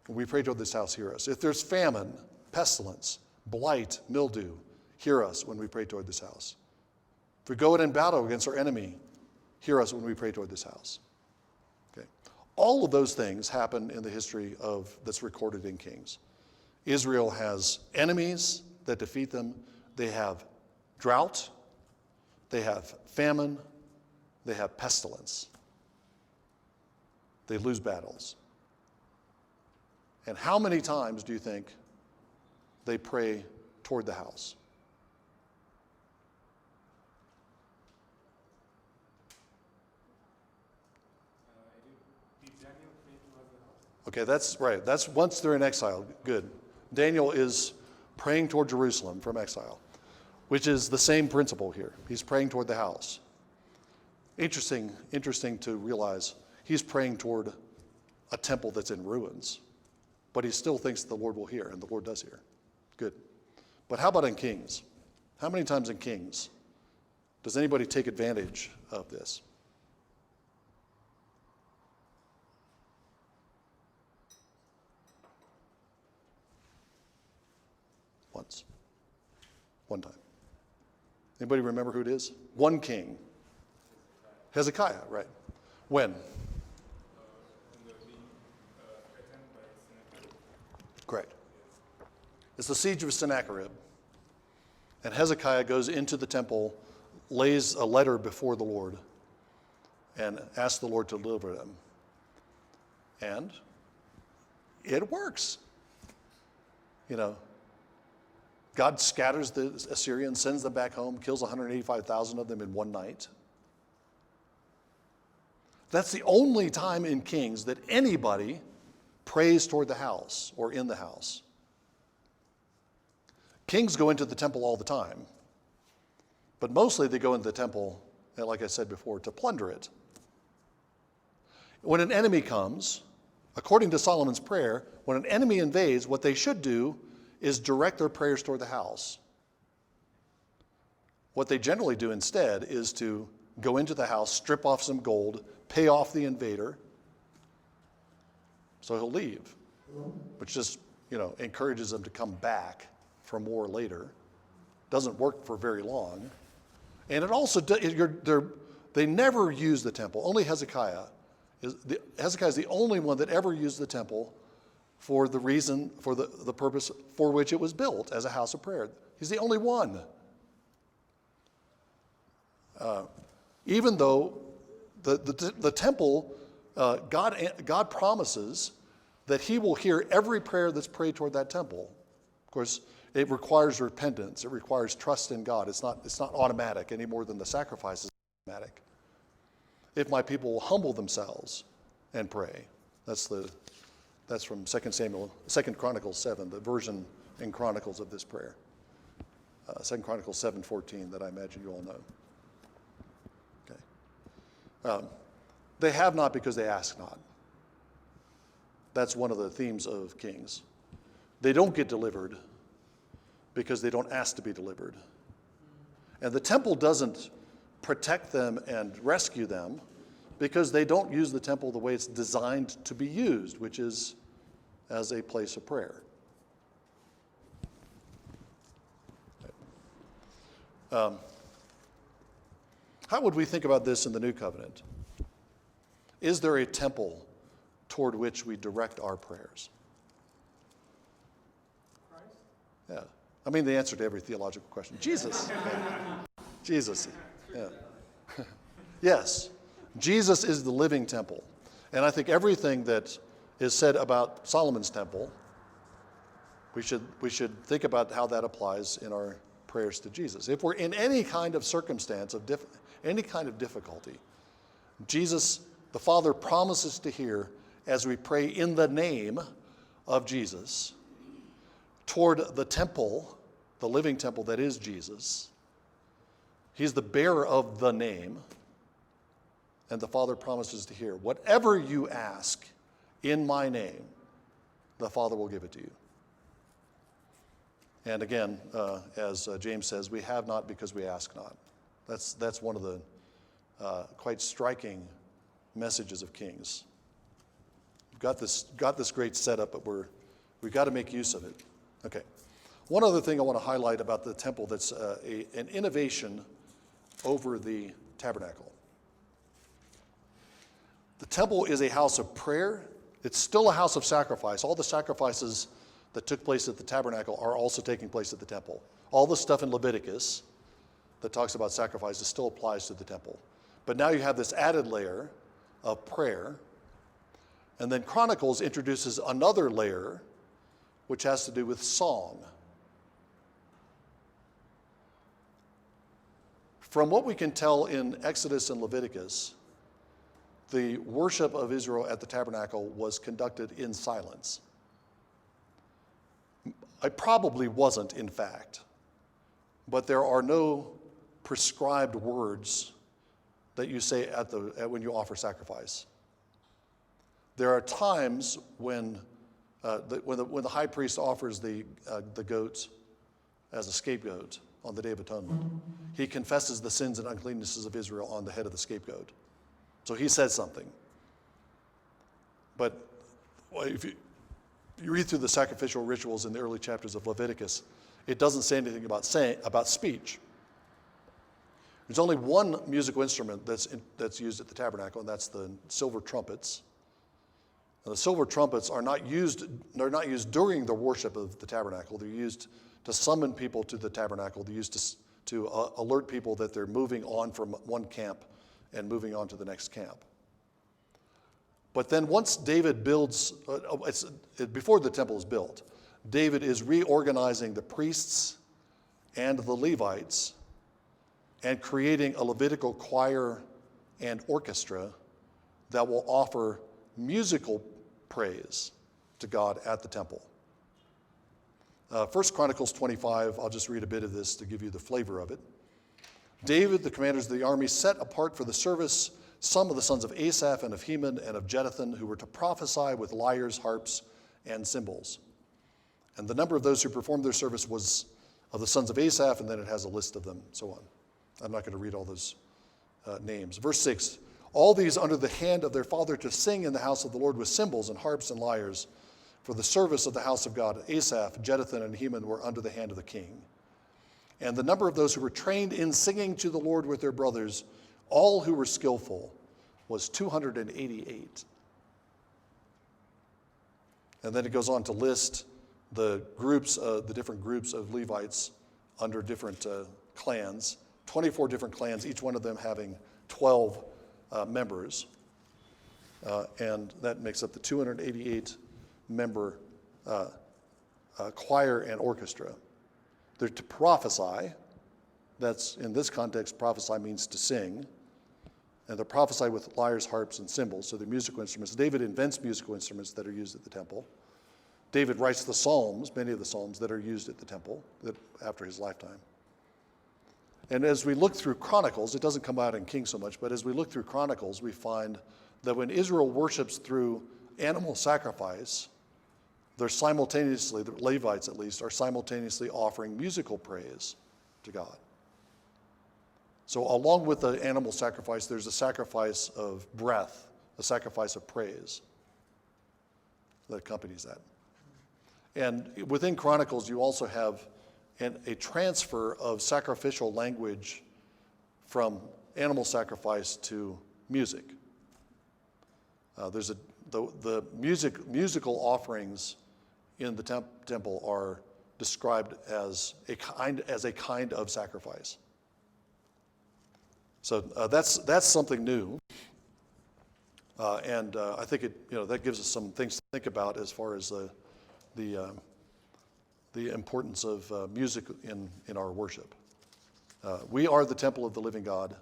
when we pray toward this house, hear us. If there's famine, pestilence, blight, mildew, hear us when we pray toward this house. If we go in battle against our enemy, hear us when we pray toward this house. Okay. All of those things happen in the history that's recorded in Kings. Israel has enemies that defeat them. They have drought. They have famine. They have pestilence. They lose battles. And how many times do you think they pray toward the house? Okay, that's right. That's once they're in exile. Good. Daniel is praying toward Jerusalem from exile, which is the same principle here. He's praying toward the house. Interesting to realize he's praying toward a temple that's in ruins, but he still thinks the Lord will hear, and the Lord does hear. Good. But how about in Kings? How many times in Kings does anybody take advantage of this? Once. One time. Anybody remember who it is? One king. Hezekiah, right. When? Correct. It's the siege of Sennacherib. And Hezekiah goes into the temple, lays a letter before the Lord, and asks the Lord to deliver them. And it works. God scatters the Assyrians, sends them back home, kills 185,000 of them in one night. That's the only time in Kings that anybody prays toward the house or in the house. Kings go into the temple all the time, but mostly they go into the temple, like I said before, to plunder it. When an enemy comes, according to Solomon's prayer, when an enemy invades, what they should do is direct their prayers toward the house. What they generally do instead is to go into the house, strip off some gold, pay off the invader, so he'll leave, which just, encourages them to come back for more later. Doesn't work for very long. And it also, they never use the temple. Only Hezekiah is the only one that ever used the temple for the reason, for the purpose for which it was built, as a house of prayer. He's the only one. Even though the temple, God promises that he will hear every prayer that's prayed toward that temple. Of course, it requires repentance. It requires trust in God. It's not automatic any more than the sacrifice is automatic. If my people will humble themselves and pray. That's from 2 Chronicles 7, the version in Chronicles of this prayer. 2 Chronicles 7:14 that I imagine you all know. Okay. They have not because they ask not. That's one of the themes of Kings. They don't get delivered because they don't ask to be delivered. And the temple doesn't protect them and rescue them because they don't use the temple the way it's designed to be used, which is as a place of prayer. How would we think about this in the New Covenant? Is there a temple toward which we direct our prayers? Christ? Yeah. I mean, the answer to every theological question. Jesus. Yeah. Jesus. Yeah. Yes. Jesus is the living temple. And I think everything that is said about Solomon's temple, we should think about how that applies in our prayers to Jesus. If we're in any kind of circumstance, any kind of difficulty, Jesus, the Father, promises to hear as we pray in the name of Jesus toward the temple, the living temple that is Jesus. He's the bearer of the name, and the Father promises to hear. Whatever you ask in my name, the Father will give it to you. And again, as James says, we have not because we ask not. That's one of the quite striking messages of Kings. We've got this great setup, but we've got to make use of it. Okay. One other thing I want to highlight about the temple that's an innovation over the tabernacle. The temple is a house of prayer. It's still a house of sacrifice. All the sacrifices that took place at the tabernacle are also taking place at the temple. All the stuff in Leviticus that talks about sacrifices still applies to the temple. But now you have this added layer of prayer. And then Chronicles introduces another layer, which has to do with song. From what we can tell in Exodus and Leviticus, the worship of Israel at the tabernacle was conducted in silence. It probably wasn't, in fact, but there are no prescribed words that you say when you offer sacrifice. There are times when the high priest offers the goat as a scapegoat on the Day of Atonement, he confesses the sins and uncleannesses of Israel on the head of the scapegoat. So he says something. But if you read through the sacrificial rituals in the early chapters of Leviticus, it doesn't say anything about speech. There's only one musical instrument that's used at the tabernacle, and that's the silver trumpets. And the silver trumpets are not used. They're not used during the worship of the tabernacle. They're used to summon people to the tabernacle. They're used to alert people that they're moving on from one camp and moving on to the next camp. But then once David builds, before the temple is built, David is reorganizing the priests and the Levites and creating a Levitical choir and orchestra that will offer musical praise to God at the temple. 1 Chronicles 25, I'll just read a bit of this to give you the flavor of it. David, the commanders of the army, set apart for the service some of the sons of Asaph and of Heman and of Jeduthun who were to prophesy with lyres, harps, and cymbals. And the number of those who performed their service was of the sons of Asaph, and then it has a list of them, so on. I'm not going to read all those names. Verse 6, all these under the hand of their father to sing in the house of the Lord with cymbals and harps and lyres for the service of the house of God. Asaph, Jeduthun, and Heman were under the hand of the king. And the number of those who were trained in singing to the Lord with their brothers, all who were skillful, was 288. And then it goes on to list the groups, the different groups of Levites under different clans, 24 different clans, each one of them having 12 members. And that makes up the 288-member choir and orchestra. They're to prophesy. That's, in this context, prophesy means to sing. And they prophesy with lyres, harps, and cymbals, so they're musical instruments. David invents musical instruments that are used at the temple. David writes the Psalms, many of the Psalms that are used at the temple after his lifetime. And as we look through Chronicles, it doesn't come out in Kings so much, but as we look through Chronicles, we find that when Israel worships through animal sacrifice, they're simultaneously, the Levites at least, are simultaneously offering musical praise to God. So along with the animal sacrifice, there's a sacrifice of breath, a sacrifice of praise that accompanies that. And within Chronicles, you also have a transfer of sacrificial language from animal sacrifice to music. The musical offerings in the temple are described as a kind of sacrifice. So that's something new, and I think that gives us some things to think about as far as the the importance of music in our worship. We are the temple of the living God.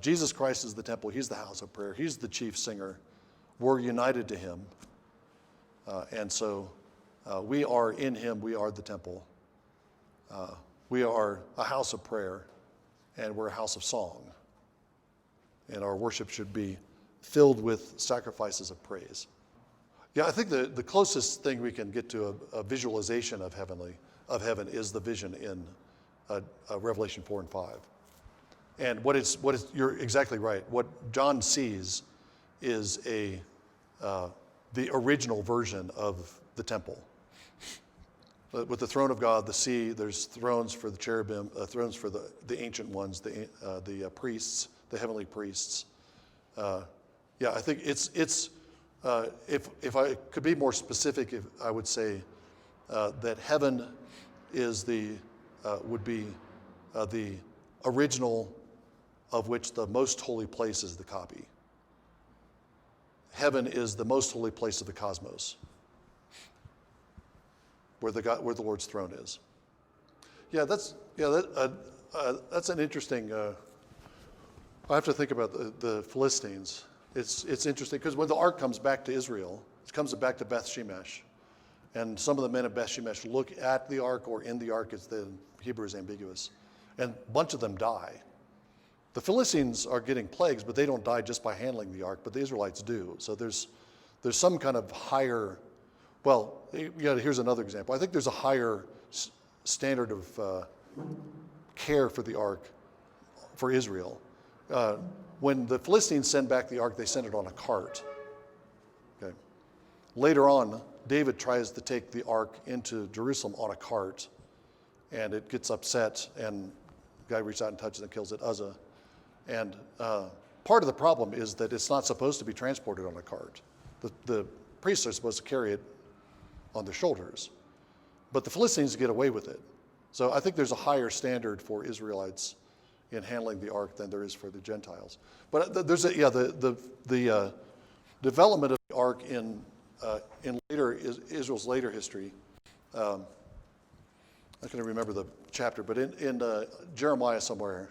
Jesus Christ is the temple. He's the house of prayer. He's the chief singer. We're united to him. And so we are in him. We are the temple. We are a house of prayer, and we're a house of song. And our worship should be filled with sacrifices of praise. Yeah, I think the closest thing we can get to a visualization of heaven is the vision in Revelation 4 and 5. And you're exactly right. What John sees is the original version of the temple. With the throne of God, the sea, there's thrones for the cherubim, thrones for the ancient ones, the priests, the heavenly priests. Yeah, I think it's if I could be more specific, I would say that heaven would be the original, of which the most holy place is the copy. Heaven is the most holy place of the cosmos, where the Lord's throne is. Yeah, that's an interesting. I have to think about the Philistines. It's interesting because when the ark comes back to Israel, it comes back to Beth Shemesh, and some of the men of Beth Shemesh look at the ark or in the ark, as the Hebrew is ambiguous, and a bunch of them die. The Philistines are getting plagues, but they don't die just by handling the ark, but the Israelites do. So there's some kind of higher, well, here's another example. I think there's a higher standard of care for the ark for Israel. When the Philistines send back the ark, they send it on a cart. Okay. Later on, David tries to take the ark into Jerusalem on a cart, and it gets upset, and the guy reaches out and touches it and kills it, Uzzah. And part of the problem is that it's not supposed to be transported on a cart. The priests are supposed to carry it on their shoulders, but the Philistines get away with it. So I think there's a higher standard for Israelites in handling the ark than there is for the Gentiles. But there's the development of the ark in Israel's later history. I'm not going to remember the chapter, but in Jeremiah somewhere,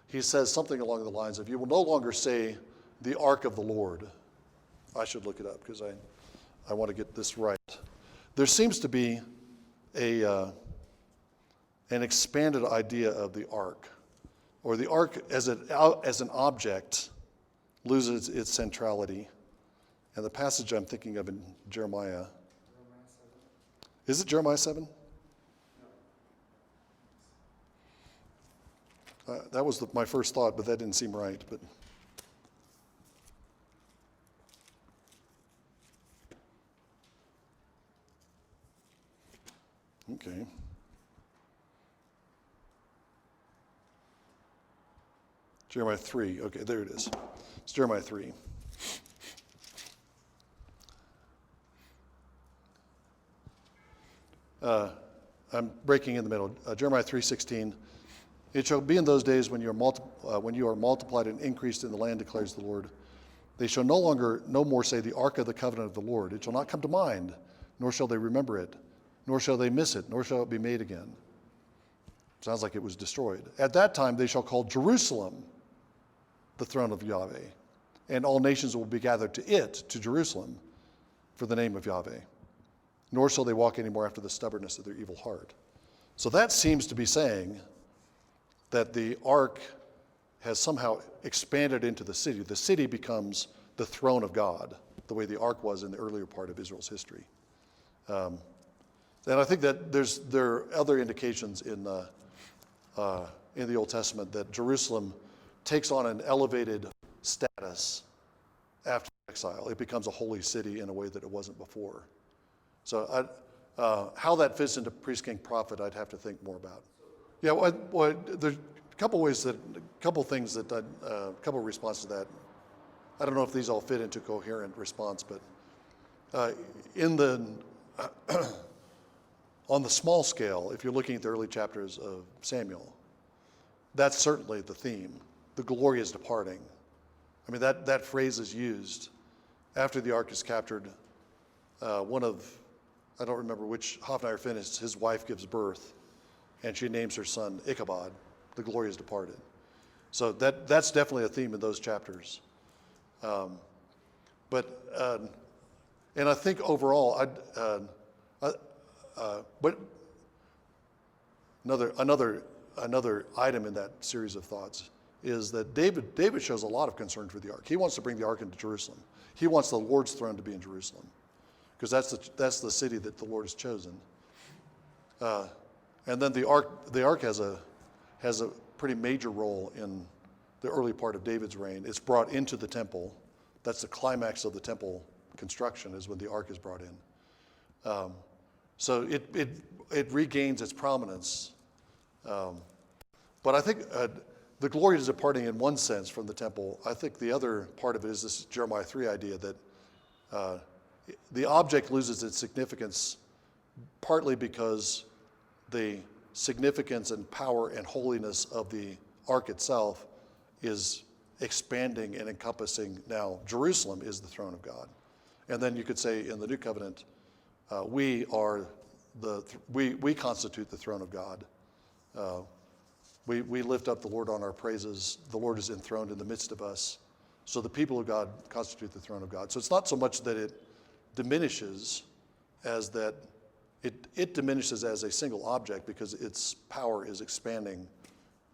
he says something along the lines of, "You will no longer say the ark of the Lord." I should look it up because I want to get this right. There seems to be an expanded idea of the ark, or the ark as an object loses its centrality. And the passage I'm thinking of in Jeremiah. Is it Jeremiah 7? That was my first thought, but that didn't seem right. But okay. Jeremiah 3. Okay, there it is. It's Jeremiah 3. I'm breaking in the middle. Jeremiah 3:16. "It shall be in those days when you are multiplied and increased in the land, declares the Lord. They shall no more say the ark of the covenant of the Lord. It shall not come to mind, nor shall they remember it, nor shall they miss it, nor shall it be made again." Sounds like it was destroyed. "At that time they shall call Jerusalem the throne of Yahweh, and all nations will be gathered to Jerusalem, for the name of Yahweh. Nor shall they walk anymore after the stubbornness of their evil heart." So that seems to be saying that the ark has somehow expanded into the city. The city becomes the throne of God, the way the ark was in the earlier part of Israel's history. And I think that there are other indications in the Old Testament that Jerusalem takes on an elevated status after exile. It becomes a holy city in a way that it wasn't before. So how that fits into priest, king, prophet, I'd have to think more about. Yeah, there's a couple responses to that. I don't know if these all fit into coherent response, but on the small scale, if you're looking at the early chapters of Samuel, that's certainly the theme. The glory is departing. I mean, that phrase is used after the ark is captured. One of I don't remember which Hoffneier finished, his wife gives birth, and she names her son Ichabod, the glory is departed. So that's definitely a theme in those chapters. And I think overall, but another item in that series of thoughts is that David shows a lot of concern for the ark. He wants to bring the ark into Jerusalem. He wants the Lord's throne to be in Jerusalem, because that's the city that the Lord has chosen. And then the ark has a pretty major role in the early part of David's reign. It's brought into the temple. That's the climax of the temple construction, is when the ark is brought in. So it regains its prominence. But I think the glory is departing in one sense from the temple. I think the other part of it is this Jeremiah 3 idea that the object loses its significance partly because the significance and power and holiness of the ark itself is expanding and encompassing now. Jerusalem is the throne of God. And then you could say in the New Covenant, we constitute the throne of God. We lift up the Lord on our praises. The Lord is enthroned in the midst of us. So the people of God constitute the throne of God. So it's not so much that it diminishes as that it diminishes as a single object, because its power is expanding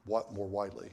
more widely.